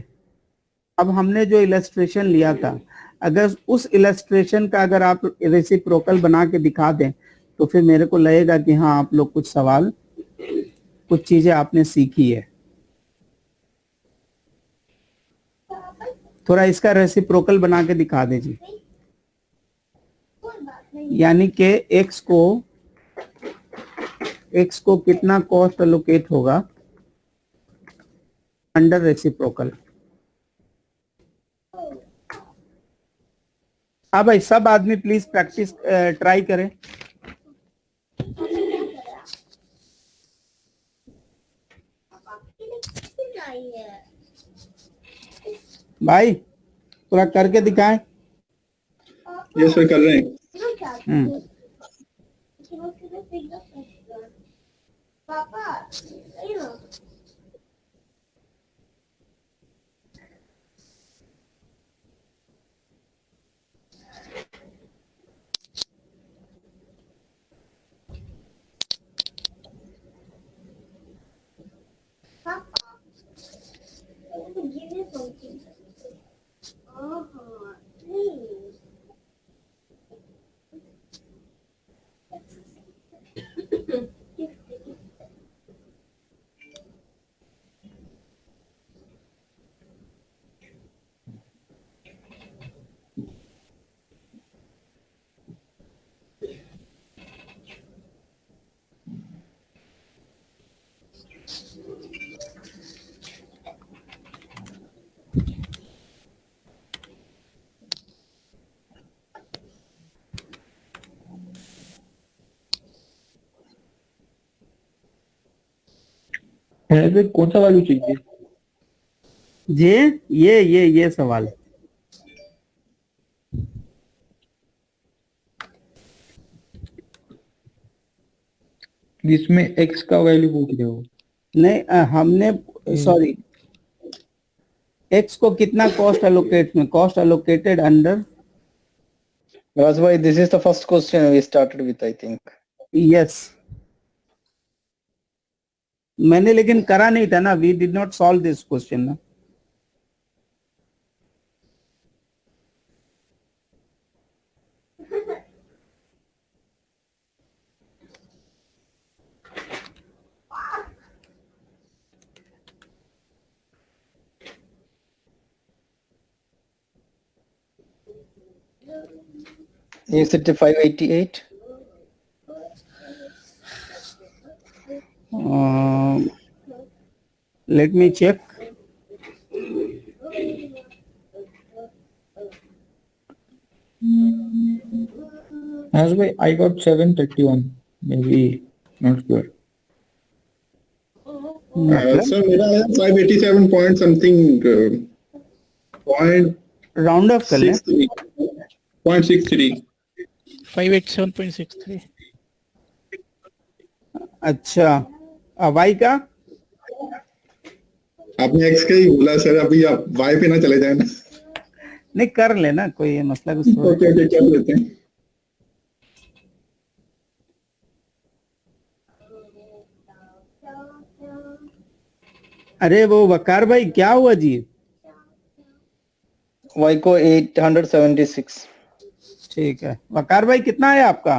अब हमने जो इलस्ट्रेशन लिया था, अगर उस इलस्ट्रेशन का अगर आप रेसिप्रोकल बना के दिखा दें तो फिर मेरे को लगेगा कि हाँ आप लोग कुछ सवाल, कुछ चीजें आपने सीखी है। थोड़ा इसका रेसिप्रोकल बना के दिखा दीजिए, यानी कि x को कितना कॉस्ट एलोकेट होगा अंडर रेसिप्रोकल। हाँ भाई, सब आदमी प्लीज प्रैक्टिस ट्राई करें। भाई थोड़ा करके दिखाएं।
ये सर कर रहे हैं।
पापा, give me something. Please.
मेरे पे कौन सा वैल्यू चाहिए?
ये सवाल।
जिसमें x का वैल्यू पूछ रहे हो?
नहीं हमने सॉरी, एक्स को कितना कॉस्ट एलोकेट में, cost allocated under.
Miraj bhai, this is the first question we started with, I think.
Yes, मैंने लेकिन करा नहीं था ना, we did not solve this question ना।
You said 588.
Let me check.
As by I got 731, maybe not sure.
Sir मेरा है 587 point something point
round of कर लें।
0.63
587.63।
अच्छा, वाई का
आपने एक्स का ही बोला सर, अभी आप वाई पे ना चले जाए ना।
नहीं कर लेना, कोई मसला कुछ थोड़ा।
ओके ओके, कर लेते हैं।
अरे वो वकार भाई क्या हुआ जी?
Y को 876.
ठीक है, वकार भाई कितना है आपका?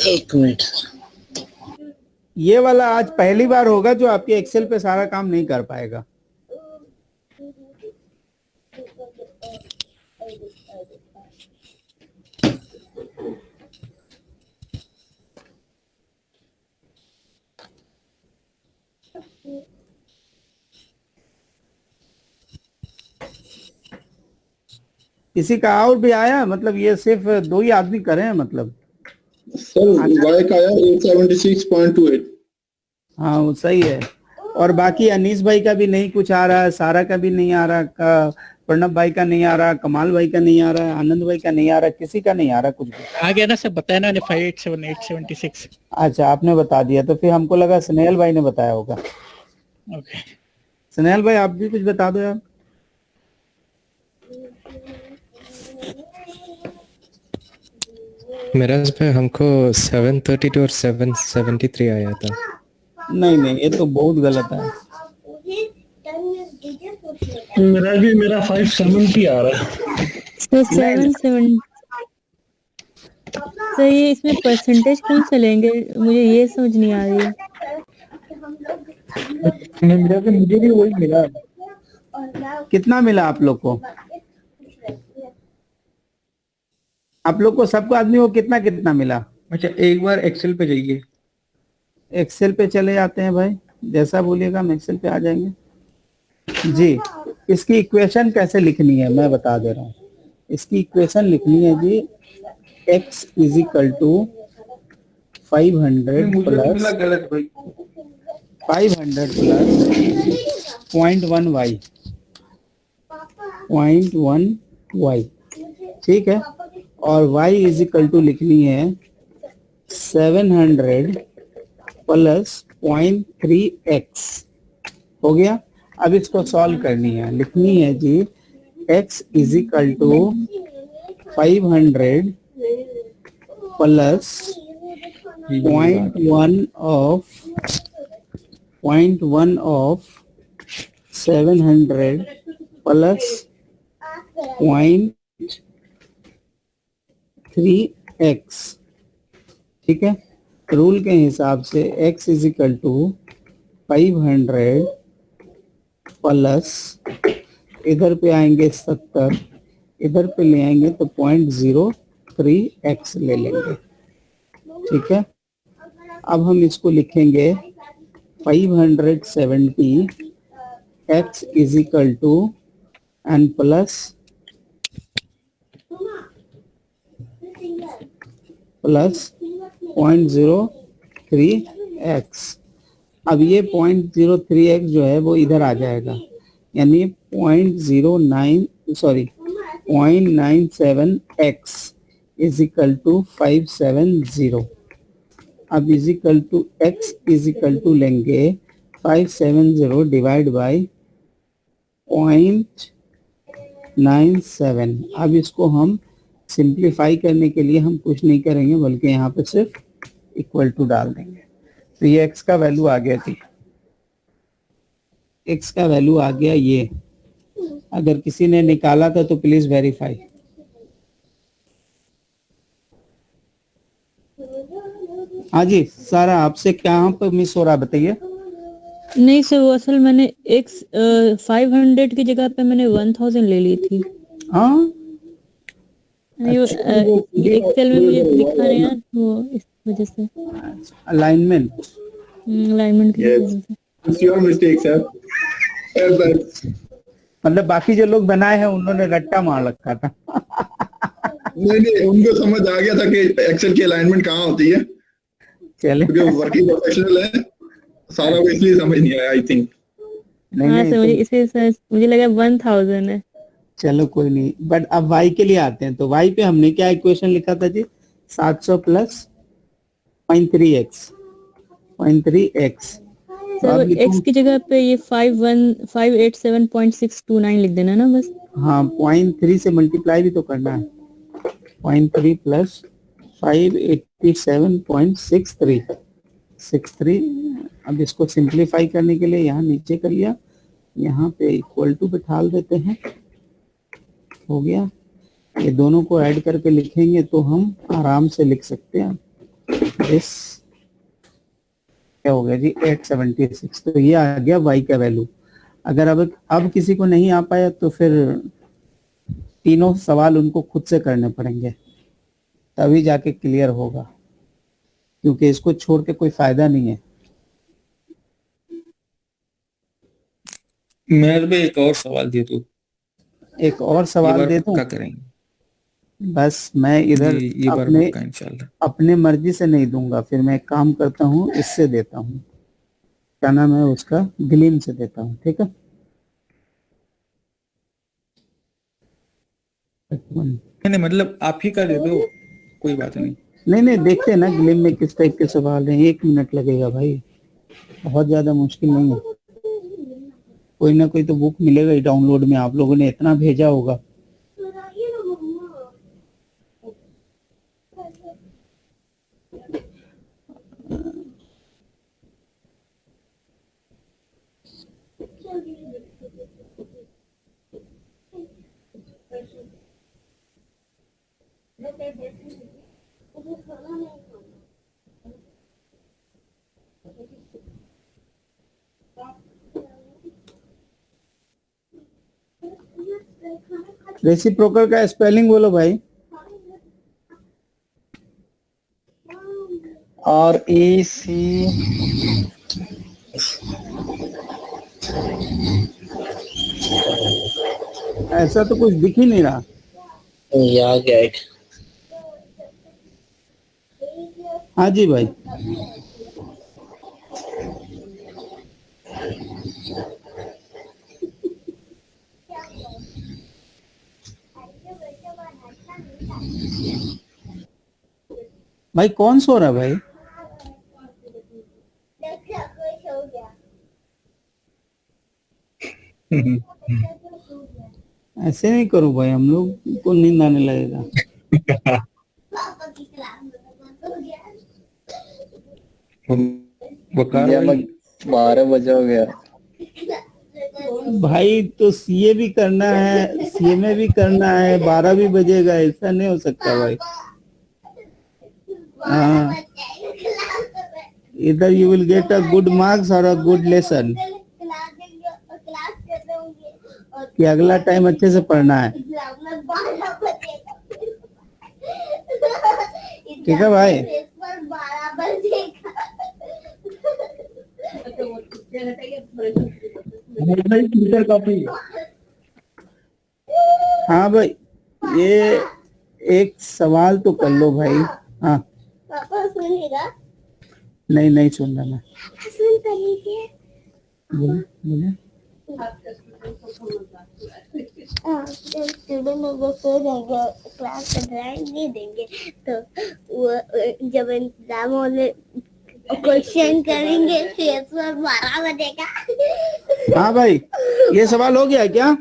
एक मिनट।
ये वाला आज पहली बार होगा जो आपके एक्सेल पे सारा काम नहीं कर पाएगा। किसी का और भी आया? मतलब ये सिर्फ 2 ही आदमी करे हैं मतलब?
सर वाई का आया 876.28।
हाँ वो सही है। और बाकी अनीस भाई का भी नहीं कुछ आ रहा है, सारा का भी नहीं आ रहा, प्रणब भाई का नहीं आ रहा, कमाल भाई का नहीं आ रहा, आनंद भाई का नहीं आ रहा, किसी का नहीं आ रहा कुछ भी।
आ गया ना सब, बताया ना 587 876।
अच्छा आपने बता दिया, तो फिर हमको लगा स्नेहल भाई ने बताया होगा।
ओके,
स्नेहल भाई आप भी कुछ बता दो यार।
मिराज भाई हमको 732 और 773 आया था।
नहीं ये तो बहुत गलत है।
मेरा भी, मेरा 570 आ रहा है।
तो 770। तो ये इसमें परसेंटेज कौन सा लेंगे, मुझे ये समझ नहीं आ रही है।
मुझे भी वही मिला।
कितना मिला आप लोग को? आप लोग को सबको आदमी को कितना कितना मिला?
अच्छा एक बार एक्सेल पे जाइए।
एक्सेल पे चले जाते हैं भाई, जैसा बोलिएगा हम एक्सेल पे आ जाएंगे जी। इसकी इक्वेशन कैसे लिखनी है मैं बता दे रहा हूँ। इसकी इक्वेशन लिखनी है जी, x is equal to 500 plus 0.1y 0.1y, ठीक है। और y इज इक्वल टू लिखनी है 700 प्लस 0.3x। हो गया। अब इसको सॉल्व करनी है, लिखनी है जी x is equal to 500 plus 0.1 of 700 plus 0.3x, ठीक है। रूल के हिसाब से x is equal to 500 plus, इधर पे आएंगे 70, इधर पे ले आएंगे तो 0.03x ले लेंगे, ठीक है। अब हम इसको लिखेंगे 570 x is equal to and plus 0.3 0.03x। अब ये 0.03x जो है वो इधर आ जाएगा, यानी 0.97x इज इक्वल टू 570। अब is equal to x is equal to लेंगे 570 डिवाइड बाई 0.97। अब इसको हम सिंप्लीफाई करने के लिए हम कुछ नहीं करेंगे, बल्कि यहाँ पे सिर्फ इक्वल टू डाल देंगे। तो ये x का वैल्यू आ गया थी, x का वैल्यू आ गया ये। अगर किसी ने निकाला था तो प्लीज वेरीफाई। हाँ जी सारा, आपसे क्या पे मिस हो रहा है बताइए।
नहीं सर, वो असल मैंने x 500 की जगह पे मैंने 1000 ले ली थी।
हाँ
नहीं वो एक्सेल में मुझे दिखा रहे हैं, वो इस वजह से
अलाइनमेंट
अलाइनमेंट की वजह से।
It's your mistake, sir.
मतलब बाकी जो लोग बनाए हैं उन्होंने रट्टा मार रखा था।
नहीं, उनको समझ आ गया था कि एक्सेल की अलाइनमेंट कहाँ होती है,
चले
क्योंकि वर्किंग प्रोफेशनल है सारा, को इसलिए समझ नहीं आया आई थिंक।
हाँ सर, मुझे इसे सर मुझे लगा 1000 है।
चलो कोई नहीं, बट अब y के लिए आते हैं। तो y पे हमने क्या इक्वेशन लिखा था जी, 700 प्लस 0.3x।
सर x की जगह पे ये 587.629 लिख देना ना बस।
हाँ 0.3 से मल्टीप्लाई भी तो करना है। 0.3 प्लस 587.63। अब इसको सिंप्लीफाई करने के लिए यहाँ नीचे कर लिया, यहाँ पे इक्वल टू बिठा देते हैं, हो गया। ये दोनों को ऐड करके लिखेंगे तो हम आराम से लिख सकते हैं। इस क्या हो गया जी 876। तो ये आ गया y का वैल्यू। अगर अब किसी को नहीं आ पाया तो फिर तीनों सवाल उनको खुद से करने पड़ेंगे, तभी जाके क्लियर होगा, क्योंकि इसको छोड़ के कोई फायदा नहीं है।
मेरे पे एक और सवाल दे दो।
एक और सवाल दे दूं?
क्या करेंगे?
बस मैं इधर
ये बार
अपने
पक्का इंशाल्लाह।
अपने मर्जी से नहीं दूंगा, फिर मैं एक काम करता हूँ, इससे देता हूँ, क्या नाम है उसका, ग्लीम से देता हूँ, ठीक है।
नहीं मतलब आप ही का दे दो, कोई बात नहीं।
नहीं देखते हैं ना ग्लीम में किस टाइप के सवाल हैं। 1 मिनट लगेगा भाई, बहुत ज्यादा मुश्किल नहीं है। कोई ना कोई तो बुक मिलेगा ही डाउनलोड में, आप लोगों ने इतना भेजा होगा। रेसिप्रोकल का स्पेलिंग बोलो भाई।
REC
ऐसा तो कुछ दिख ही नहीं रहा।
ये आ गया एक।
हाँ जी भाई। भाई कौन सो रहा है भाई? ऐसे नहीं करो भाई, हम लोग को नींद आने लगेगा।
इंडिया में 12 बजे हो गया।
भाई तो सीए भी करना है, सीएमए भी करना है, 12 भी बजेगा, ऐसा नहीं हो सकता भाई। हाँ, इधर you will get a good marks और अ गुड लेसन, कि अगला टाइम अच्छे से पढ़ना है। ठीक है भाई। हाँ भाई, ये एक सवाल तो कर लो भाई। हाँ
सुनेगा?
नहीं नहीं सुन रहा मैं।
सुन तो लीजिए।
बोले बोले।
जब स्टूडेंट अगर सो जाएंगे, क्लास का ड्राइंग नहीं देंगे, तो वो जब एग्जाम होने क्वेश्चन करेंगे फिर सर 12 बजे का।
हाँ भाई, ये सवाल हो गया क्या?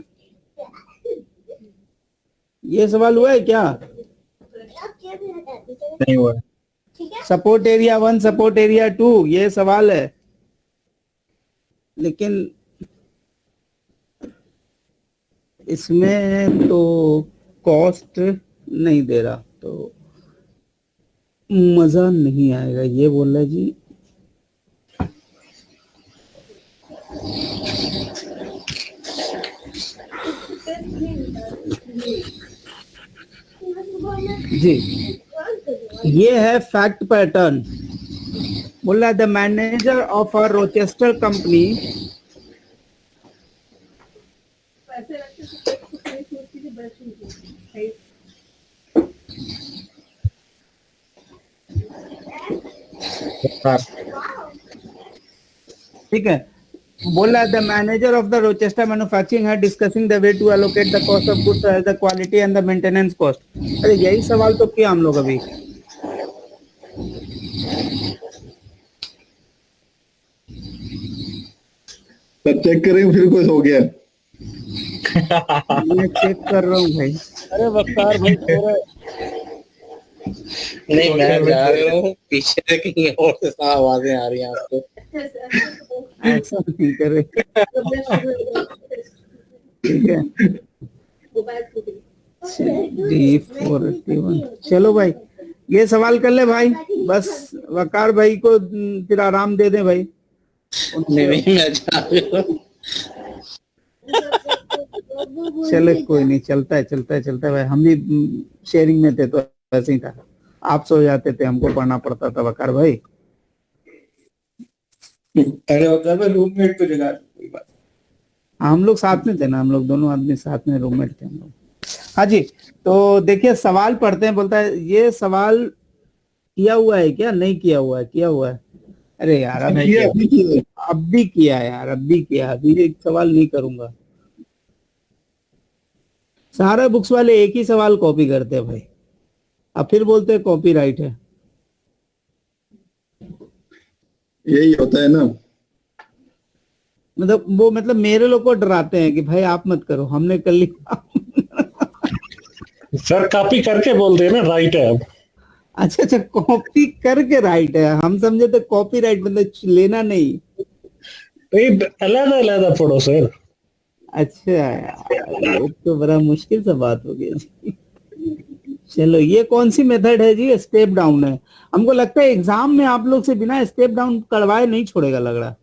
ये सवाल हुआ है क्या?
नहीं हुआ।
सपोर्ट एरिया 1 सपोर्ट एरिया 2 ये सवाल है, लेकिन इसमें तो कॉस्ट नहीं दे रहा तो मजा नहीं आएगा, ये बोल रहा जी। जी, ये है फैक्ट पैटर्न। बोल रहा the manager of a Rochester company ठीक है। बोल रहा the manager of the Rochester manufacturing है discussing the way to allocate the cost of goods as the quality and the maintenance cost. अरे यही सवाल तो किया हम लोग अभी।
सब चेक करें फिर कुछ हो गया।
मैं चेक कर रहा हूँ भाई।
अरे वकार भाई थोड़ा
नहीं मैं जा रहा हूँ पीछे से कहीं और से आवाजें आ रही हैं आपको।
ऐसा नहीं करे, ठीक है। D481 चलो भाई, ये सवाल कर ले भाई, बस वकार भाई को फिर आराम दे दे भाई।
नहीं मैं जा रहा हूँ।
चले कोई नहीं, चलता है भाई। हम भी शेयरिंग में थे तो ऐसे ही था, आप सो जाते थे, हमको पढ़ना पड़ता था वकार भाई।
अरे होता है रूममेट तो जगह कोई बात।
हम लोग साथ में थे ना, हम लोग दोनों आदमी साथ में रूममेट थे हम लोग। हाँ जी, तो देखिए सवाल पढ़ते हैं। बोलता है ये सवाल किया हुआ है क्या? नहीं किया हुआ है, किया हुआ है। अरे यार अब भी किया यार, अब भी किया। अभी एक सवाल नहीं करूंगा। सारे बुक्स वाले एक ही सवाल कॉपी करते हैं भाई, अब फिर बोलते हैं कॉपीराइट है।
यही होता है ना,
मतलब मेरे लोग को डराते हैं कि भाई आप मत करो, हमने कर लिया।
सर कॉपी करके बोलते हैं ना राइट है अब।
अच्छा, कॉपी करके राइट है। हम समझे तो कॉपीराइट मतलब लेना नहीं।
अलग अलग पढ़ो सर।
अच्छा यार, तो बड़ा मुश्किल सा बात हो गई जी। चलो, ये कौन सी मेथड है जी? स्टेप डाउन है। हमको लगता है एग्जाम में आप लोग से बिना स्टेप डाउन करवाए नहीं छोड़ेगा, लग रहा।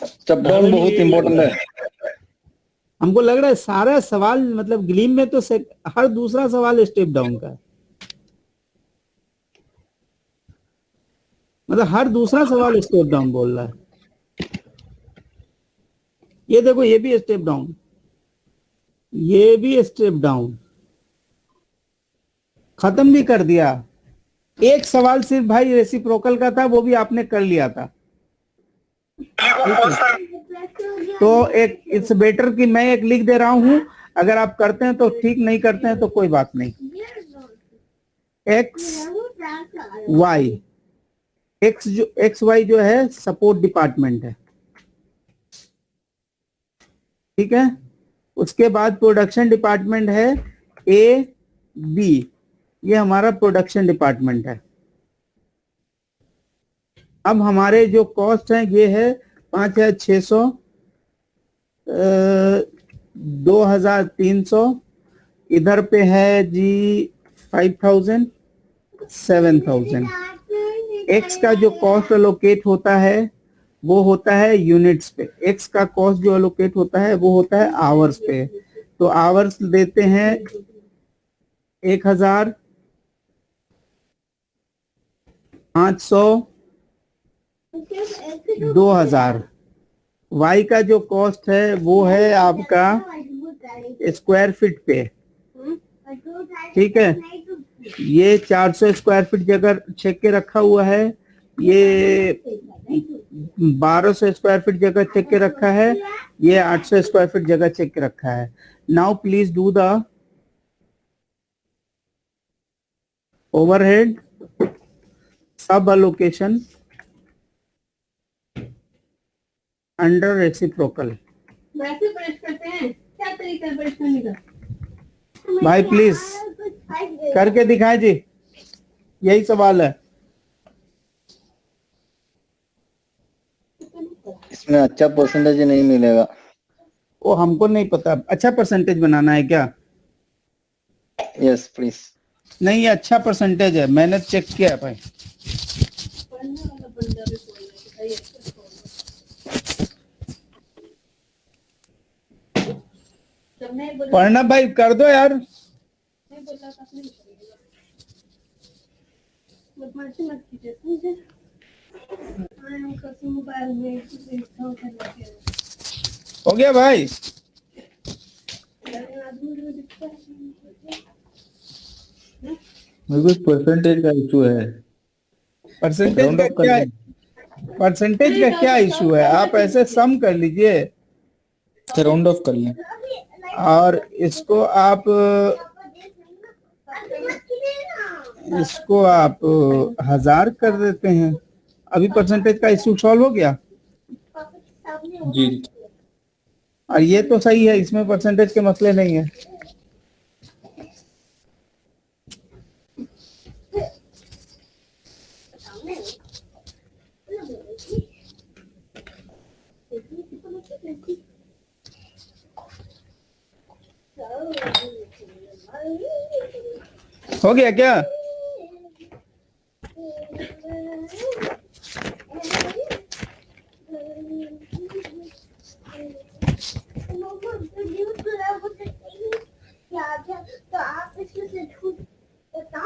स्टेप डाउन बहुत इंपॉर्टेंट है।
हमको लग रहा है सारा सवाल मतलब ग्लीम में तो हर दूसरा सवाल स्टेप डाउन का है। मतलब हर दूसरा सवाल स्टेप डाउन बोल रहा है। ये देखो, ये भी स्टेप डाउन, ये भी स्टेप डाउन। खत्म भी कर दिया। एक सवाल सिर्फ भाई रेसिप्रोकल का था, वो भी आपने कर लिया था। तो एक इट्स बेटर कि मैं एक लिख दे रहा हूं, अगर आप करते हैं तो ठीक, नहीं करते हैं तो कोई बात नहीं। एक्स वाई जो है सपोर्ट डिपार्टमेंट है, ठीक है। उसके बाद प्रोडक्शन डिपार्टमेंट है ए बी, ये हमारा प्रोडक्शन डिपार्टमेंट है। अब हमारे जो कॉस्ट है ये है 5,600, 2,300, इधर पे है जी 5,000, 7,000। एक्स का जो कॉस्ट एलोकेट होता है वो होता है यूनिट्स पे। एक्स का कॉस्ट जो एलोकेट होता है वो होता है आवर्स पे। तो आवर्स देते हैं 1,000, 500, 2,000। वाई का जो कॉस्ट है वो है आपका स्क्वायर फीट पे, ठीक है। ये 400 स्क्वायर फीट जगह चेक के रखा हुआ है, ये 1200 स्क्वायर फीट जगह चेक के रखा है, ये 800 स्क्वायर फीट जगह चेक के रखा है। Now please do the overhead सब अलोकेशन अंडर रेसिप्रोकल।
वैसे ब्रश करते हैं, क्या तरीका है ब्रश करने का?
भाई प्लीज करके दिखाएं जी, यही सवाल है।
इसमें अच्छा परसेंटेज नहीं मिलेगा।
वो हमको नहीं पता, अच्छा परसेंटेज बनाना है क्या?
Yes please.
नहीं, ये अच्छा परसेंटेज है, मैंने चेक किया है भाई। पढ़ना भाई कर दो यार। हो गया भाई?
मेरे को परसेंटेज का इशू है।
परसेंटेज का क्या इशू है? आप ऐसे सम कर लीजिए,
राउंड ऑफ कर लें।
और इसको आप 1000 कर देते हैं। अभी परसेंटेज का इशू सॉल्व हो गया।
जी।
और ये तो सही है, इसमें परसेंटेज के मसले नहीं है। हो गया क्या?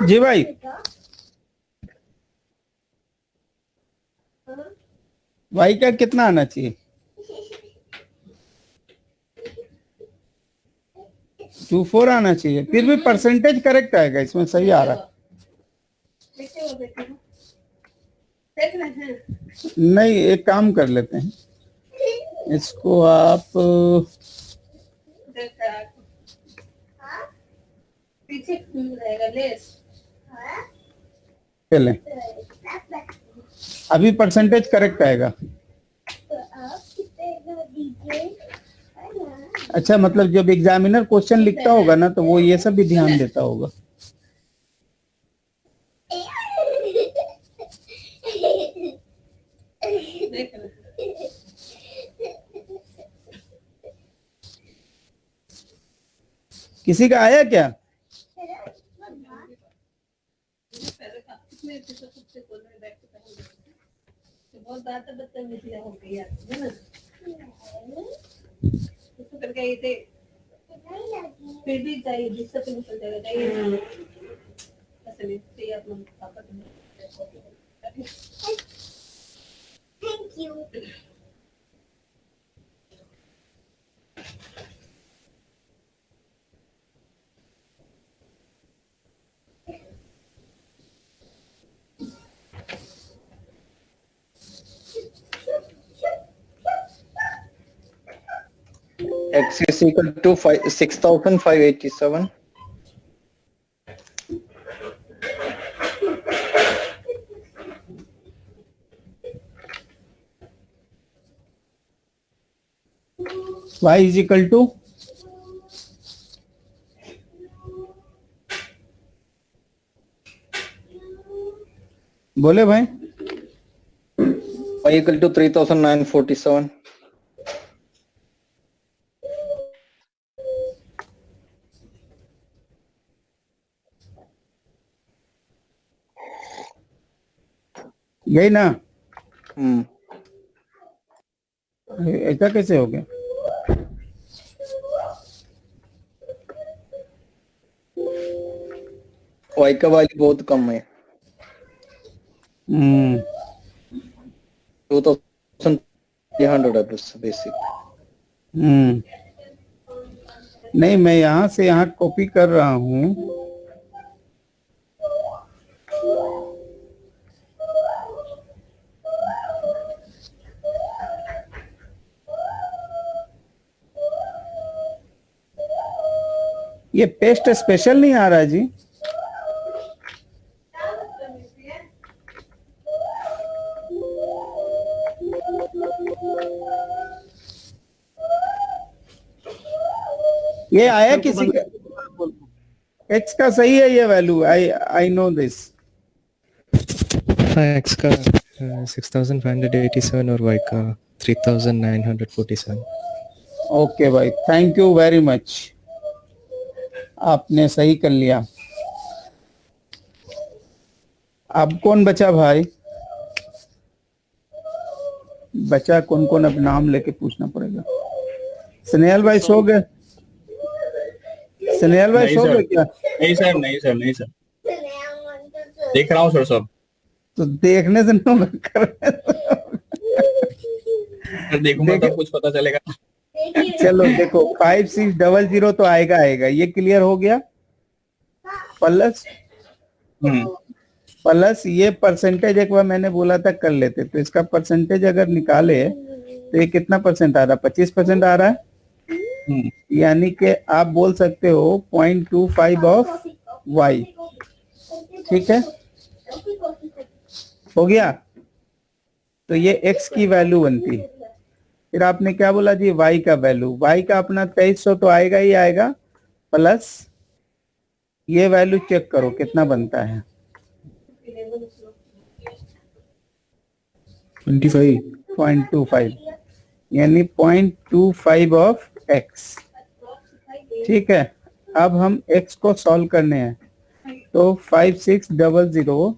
जी भाई, भाई का कितना आना चाहिए? 24 आना चाहिए, फिर भी परसेंटेज करेक्ट आएगा, इसमें सही आ रहा है। नहीं, एक काम कर लेते हैं, इसको आप
पीछे रहेगा लेस।
चलें, अभी परसेंटेज करेक्ट आएगा। अच्छा, मतलब जब एग्जामिनर क्वेश्चन लिखता होगा ना, तो वो ये सब भी ध्यान देता होगा। किसी का आया क्या?
बहुत ज्यादा बदतमीजी हो गई है ना, इसको करके ये थे, फिर भी चाहिए जिससे फिर निकल जाएगा चाहिए ऐसे नहीं चाहिए अपना पापा। Thank you.
X is equal to 6,587.
Y is equal to बोले भाई।
Y equal to 3,947.
यही ना? ऐसा कैसे हो गया?
Y का वैल्यू बहुत कम है। 2,300 है बेसिक।
नहीं, मैं यहाँ से यहाँ कॉपी कर रहा हूँ, ये पेस्ट स्पेशल नहीं आ रहा जी। ये आया किसी का? एक्स का सही है ये वैल्यू, आई नो दिस।
हाँ, एक्स का 6587 और वाई का 3947।
ओके भाई, थैंक यू वेरी मच, आपने सही कर लिया। अब कौन बचा भाई? बचा कौन कौन? अब नाम लेके पूछना पड़ेगा। स्नेहल भाई सो गए? स्नेहल भाई सो गए क्या?
नहीं सर, नहीं सर, नहीं सर, देख रहा हूँ सर सब।
तो देखने से नहीं कर
देखूंगा तब कुछ पता चलेगा।
चलो देखो, 5600 तो आएगा आएगा, ये क्लियर हो गया। प्लस ये परसेंटेज एक बार मैंने बोला था कर लेते, तो इसका परसेंटेज अगर निकाले तो ये कितना परसेंट आ रहा है? 25% आ रहा है। यानी कि आप बोल सकते हो 0.25 ऑफ y। ठीक है, हो गया। तो ये x की वैल्यू बनती। फिर आपने क्या बोला जी? y का वैल्यू, y का अपना 2300 तो आएगा ही आएगा, प्लस ये वैल्यू चेक करो कितना बनता है। 0.25 यानी 0.25 ऑफ x। ठीक है, अब हम x को सॉल्व करने हैं, तो 5600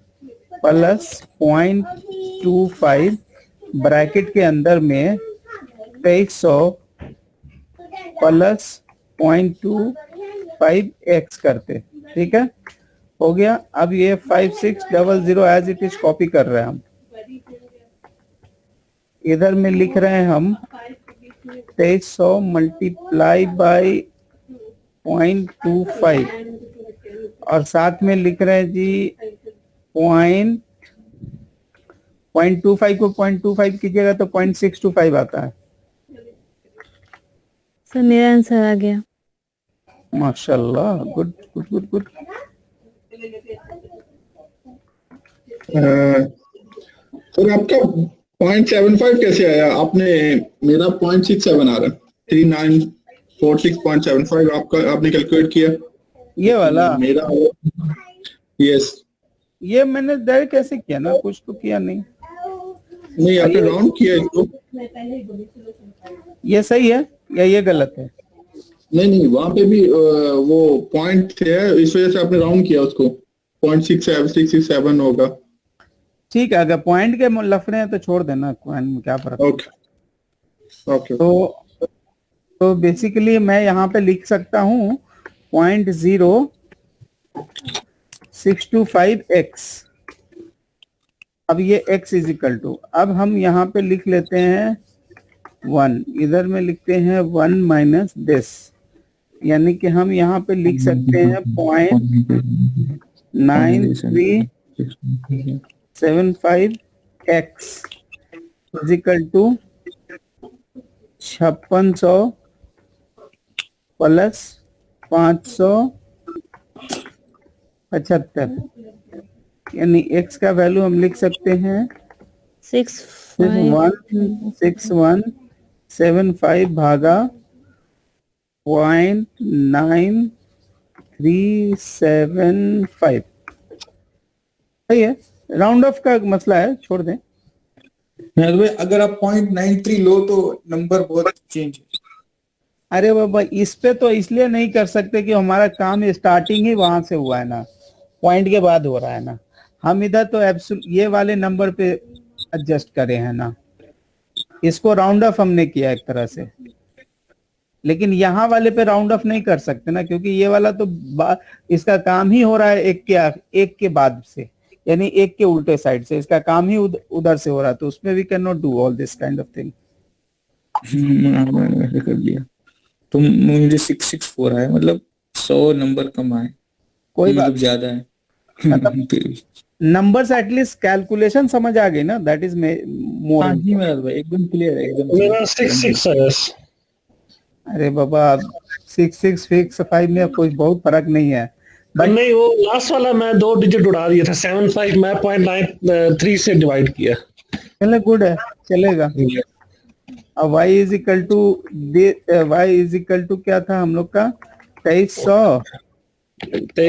प्लस 0.25 ब्रैकेट के अंदर में 2300 प्लस 0.25 x करते। ठीक है, हो गया। अब ये 5600 एज इट इज कॉपी कर रहे हैं हम, इधर में लिख रहे हैं हम 2300 मल्टीप्लाई बाई 0.25 और साथ में लिख रहे हैं जी 0.25 को 0.25 कीजिएगा तो 0.625 आता है।
सर मेरा आंसर आ गया।
माशाल्लाह, good good good good.
Sir आपका 0.75 कैसे आया? आपने, मेरा 0.67 आ रहा है, 3946.75 आपका आपने कैलकुलेट किया।
ये वाला
मेरा, यस,
ये मैंने डायरेक्ट कैसे किया ना, कुछ तो किया नहीं।
नहीं आपने राउंड किया इसको।
ये सही है या ये गलत है?
नहीं नहीं, वहां पे भी वो पॉइंट थे, इस वजह से आपने राउंड किया उसको। 0.67 होगा।
ठीक है, अगर पॉइंट के लफड़े हैं तो छोड़ देना, पॉइंट में क्या फर्क।
Okay okay.
तो बेसिकली मैं यहाँ पे लिख सकता हूँ 0.0625x। अब ये x इज इक्वल टू, अब हम यहाँ पे लिख लेते हैं 1, इधर में लिखते हैं 1 माइनस दिस, यानी कि हम यहाँ पे लिख सकते हैं 0.9375x is equal to 5600 plus 575, यानी x का वैल्यू हम लिख सकते हैं 6175 भागा 0.9375। सही है, राउंड ऑफ का मसला है, छोड़ दें।
अगर आप 0.93 लो तो नंबर बहुत चेंज है।
अरे बाबा, इस पे तो इसलिए नहीं कर सकते कि हमारा काम स्टार्टिंग ही वहां से हुआ है ना, पॉइंट के बाद हो रहा है ना। हम इधर तो ये वाले नंबर पे एडजस्ट करे हैं ना, इसको राउंड ऑफ हमने किया एक तरह से, लेकिन यहाँ वाले पे राउंड ऑफ नहीं कर सकते ना, क्योंकि ये वाला तो इसका काम ही हो रहा है एक के बाद से, यानी एक के उल्टे साइड से इसका काम ही उधर से हो रहा है, तो उसमें we can not do all this kind of thing.
मैंने कर लिया तो मुझे 664 आया, मतलब 100 नंबर कम आए,
कोई
मतलब
बात
ज्यादा है।
नंबर्स एटलीस्ट कैलकुलेशन समझ आ गई ना, दैट इज मोर।
हाँ जी मेरा भाई एकदम क्लियर है, एकदम
मेरा 66 है।
अरे बाबा 6 फिक्स 5 में कोई बहुत फर्क नहीं है।
बट नहीं, वो लास्ट वाला मैं 2 डिजिट उड़ा दिया था, 75 मैं 0.93 से डिवाइड किया।
चले गुड है, चलेगा। अब y इज इक्वल टू क्या था हम लोग का 2300
into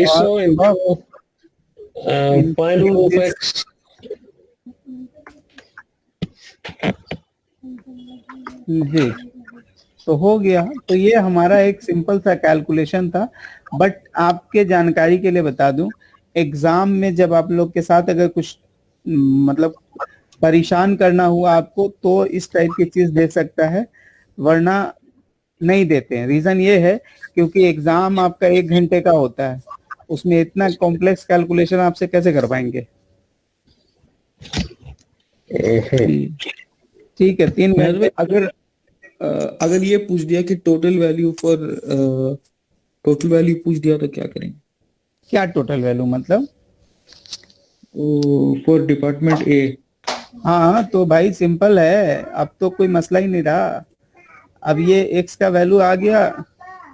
0.4x।
जी, तो हो गया। तो ये हमारा एक सिंपल सा कैलकुलेशन था। बट आपके जानकारी के लिए बता दूं, एग्जाम में जब आप लोग के साथ अगर कुछ मतलब परेशान करना हुआ आपको, तो इस टाइप की चीज दे सकता है, वरना नहीं देते हैं। रीजन ये है क्योंकि एग्जाम आपका 1 घंटे का होता है, उसमें इतना कॉम्प्लेक्स कैलकुलेशन आपसे कैसे कर पाएंगे। ठीक है, 3 घंटे।
अगर ये पूछ दिया कि टोटल वैल्यू पूछ दिया तो क्या करेंगे?
क्या टोटल वैल्यू मतलब?
For department A.
हाँ तो भाई सिंपल है, अब तो कोई मसला ही नहीं रहा। अब ये x का वैल्यू आ गया।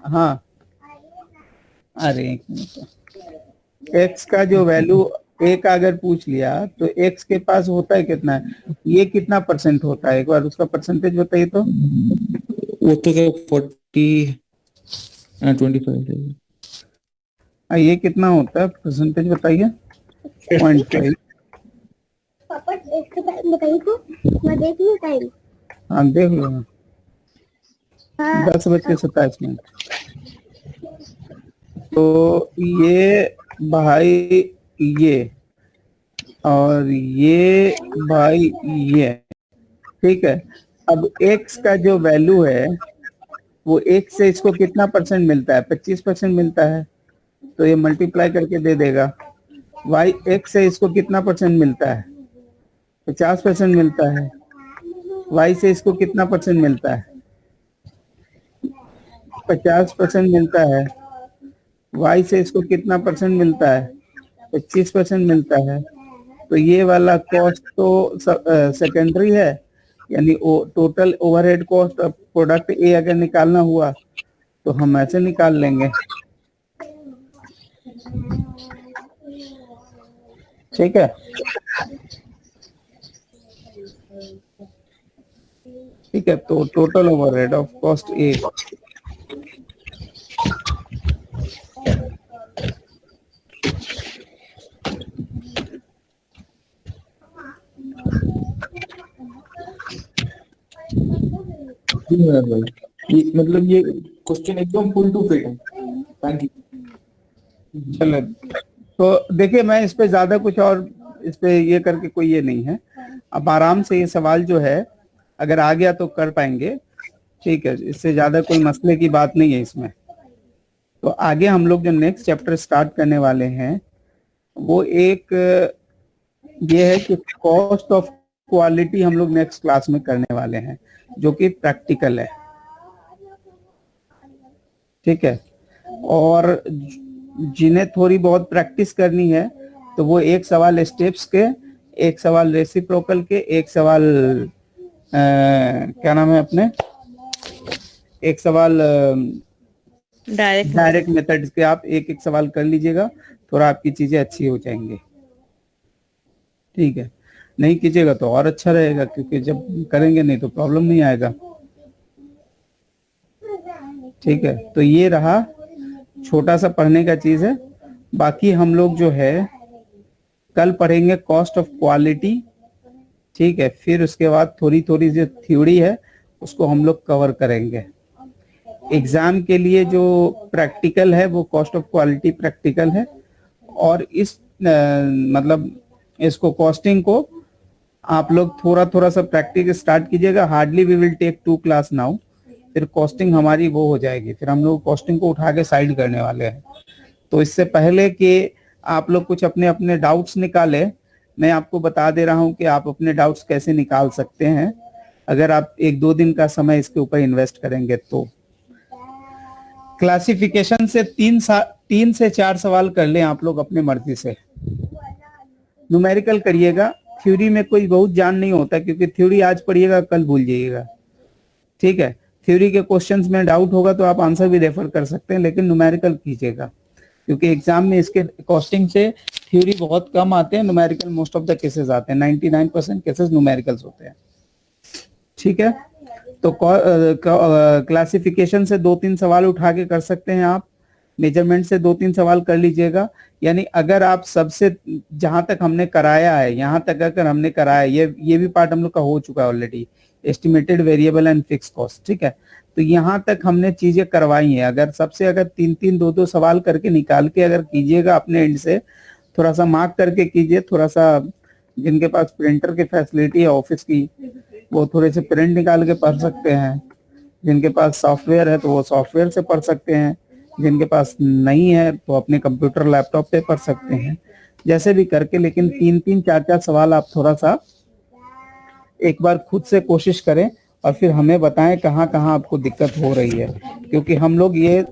हाँ अरे एक मिनट, x का जो वैल्यू a का अगर पूछ लिया तो x के पास होता है कितना, ये कितना परसेंट होता है, एक बार उसका परसेंटेज बताइए तो।
वो तो क्या 25
ये कितना होता है परसेंटेज बताइए? 0.5।
पापा इसका टाइम बताइए तो मैं देख लूं टाइम।
हाँ देख लो, 10:27। तो ये भाई ये और ये भाई ये, ठीक है। अब x का जो वैल्यू है वो x से इसको कितना परसेंट मिलता है? 25% मिलता है, तो ये मल्टीप्लाई करके दे देगा। y x से इसको कितना परसेंट मिलता है? 50% मिलता है। y से इसको कितना परसेंट मिलता है? 50% मिलता है। y से इसको कितना परसेंट मिलता है? 25% मिलता है। तो ये वाला कॉस्ट तो सेकेंडरी है, यानी total overhead cost of product ए अगर निकालना हुआ तो हम ऐसे निकाल लेंगे। ठीक है, ठीक है। तो टोटल ओवरहेड ऑफ कॉस्ट ए
मतलब ये क्वेश्चन एकदम फुल टू फिट है। Thank you.
चलो, तो देखिए मैं इस पे ज्यादा कुछ और इस पे ये करके कोई ये नहीं है। अब आराम से ये सवाल जो है अगर आ गया तो कर पाएंगे, ठीक है। इससे ज्यादा कोई मसले की बात नहीं है इसमें। तो आगे हम लोग जो नेक्स्ट चैप्टर स्टार्ट करने वाले हैं वो एक ये है कि कॉस्ट ऑफ क्वालिटी हम लोग नेक्स्ट क्लास में करने वाले हैं, जो कि प्रैक्टिकल है, ठीक है। और जिन्हें थोड़ी बहुत प्रैक्टिस करनी है तो वो एक सवाल स्टेप्स के, एक सवाल रेसिप्रोकल के, एक सवाल क्या नाम है अपने, एक सवाल डायरेक्ट मेथड्स के, आप एक एक सवाल कर लीजिएगा, थोड़ा आपकी चीजें अच्छी हो जाएंगी, ठीक है। नहीं कीजिएगा तो और अच्छा रहेगा, क्योंकि जब करेंगे नहीं तो प्रॉब्लम नहीं आएगा, ठीक है। तो ये रहा छोटा सा पढ़ने का चीज है। बाकी हम लोग जो है कल पढ़ेंगे कॉस्ट ऑफ क्वालिटी, ठीक है। फिर उसके बाद थोड़ी थोड़ी जो थ्योरी है उसको हम लोग कवर करेंगे। एग्जाम के लिए जो प्रैक्टिकल है वो कॉस्ट ऑफ क्वालिटी प्रैक्टिकल है, और इस मतलब इसको कॉस्टिंग को आप लोग थोड़ा थोड़ा सा प्रैक्टिस स्टार्ट कीजिएगा। Hardly we will take 2 class now, फिर कॉस्टिंग हमारी वो हो जाएगी, फिर हम लोग कॉस्टिंग को उठा के साइड करने वाले हैं। तो इससे पहले कि आप लोग कुछ अपने अपने डाउट्स निकाले, मैं आपको बता दे रहा हूं कि आप अपने डाउट्स कैसे निकाल सकते हैं अगर आप 1-2 दिन का समय इसके ऊपर इन्वेस्ट करेंगे। तो क्लासिफिकेशन से 3 से 4 सवाल कर लें आप लोग अपने मर्जी से। न्यूमेरिकल करिएगा, थ्योरी में कोई बहुत जान नहीं होता, क्योंकि थ्योरी आज पढ़िएगा कल भूल जाइएगा, ठीक है। थ्योरी के क्वेश्चंस में डाउट होगा तो आप आंसर भी रेफर कर सकते हैं, लेकिन न्यूमेरिकल कीजिएगा, क्योंकि एग्जाम में इसके कॉस्टिंग से थ्योरी बहुत कम आते हैं, numerical most of the cases आते हैं, 99% केसेस न्यूमेरिकल्स होते हैं। ठीक है, तो क्लासिफिकेशन से 2-3 सवाल उठा के कर सकते हैं आप, मेजरमेंट से 2-3 सवाल कर लीजिएगा। यानी अगर आप सबसे जहां तक हमने कराया है, यहाँ तक अगर हमने कराया, ये भी पार्ट हम लोग का हो चुका है already, estimated variable and fix cost. ठीक है, तो यहाँ तक हमने चीजें करवाई हैं। अगर सबसे अगर 3-3, 2-2 सवाल करके निकाल के अगर कीजिएगा अपने एंड से, थोड़ा सा मार्क करके कीजिए, थोड़ा सा जिनके पास प्रिंटर की फैसिलिटी है ऑफिस की, वो थोड़े से प्रिंट निकाल के पढ़ सकते हैं, जिनके पास सॉफ्टवेयर है तो वो सॉफ्टवेयर से पढ़ सकते हैं, जिनके पास नहीं है तो अपने कंप्यूटर लैपटॉप पे पढ़ सकते हैं, जैसे भी करके। लेकिन 3-3, 4-4 सवाल आप थोड़ा सा एक बार खुद से कोशिश करें और फिर हमें बताएं कहाँ कहाँ आपको दिक्कत हो रही है, क्योंकि हम लोग ये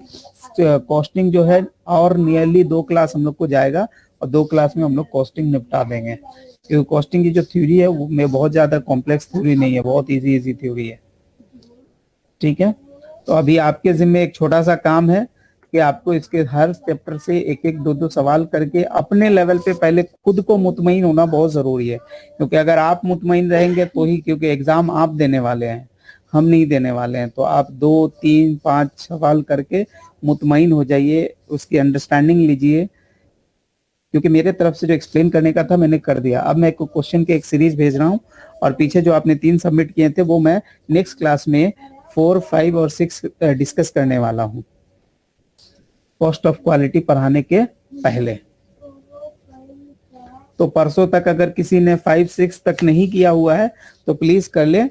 कॉस्टिंग जो है और नियरली 2 क्लास हम लोग को जाएगा और 2 क्लास में हम लोग कॉस्टिंग निपटा देंगे, क्योंकि कॉस्टिंग की जो थ्योरी है वो में बहुत ज्यादा कॉम्प्लेक्स थ्योरी नहीं है, बहुत इजी थ्योरी है। ठीक है, तो अभी आपके जिम्मे एक छोटा सा काम है कि आपको इसके हर चैप्टर से 1-1, 2-2 सवाल करके अपने लेवल पे पहले खुद को मुतमईन होना बहुत जरूरी है, क्योंकि अगर आप मुतमईन रहेंगे तो ही, क्योंकि एग्जाम आप देने वाले हैं, हम नहीं देने वाले हैं, तो आप 2, 3, 5 सवाल करके मुतमईन हो जाइए, उसकी अंडरस्टैंडिंग लीजिए, क्योंकि मेरे तरफ से जो एक्सप्लेन करने का था मैंने कर दिया। अब मैं क्वेश्चन के एक सीरीज भेज रहा हूँ और पीछे जो आपने 3 सबमिट किए थे वो मैं नेक्स्ट क्लास में 4, 5 और 6 डिस्कस करने वाला हूँ, कॉस्ट ऑफ क्वालिटी पढ़ाने के पहले। तो परसों तक अगर किसी ने 5, 6 तक नहीं किया हुआ है तो प्लीज कर ले,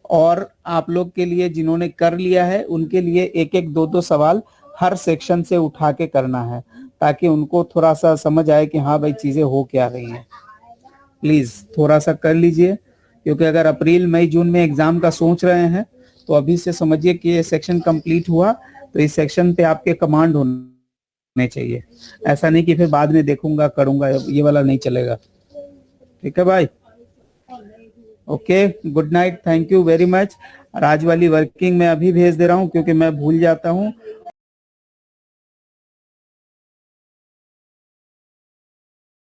और आप लोग के लिए जिन्होंने कर लिया है उनके लिए 1-1, 2-2 सवाल हर सेक्शन से उठा के करना है, ताकि उनको थोड़ा सा समझ आए कि हाँ भाई चीजें हो क्या रही हैं। प्लीज थोड़ा सा कर लीजिए, क्योंकि अगर अप्रैल, मई, जून में एग्जाम का सोच रहे हैं तो अभी से समझिए कि ये सेक्शन कंप्लीट हुआ तो इस सेक्शन पे आपके कमांड होने चाहिए। ऐसा नहीं कि फिर बाद में देखूंगा करूंगा, ये वाला नहीं चलेगा। ठीक है भाई, okay, good night, thank you very much. आज वाली वर्किंग मैं अभी भेज दे रहा हूँ क्योंकि मैं भूल जाता हूँ,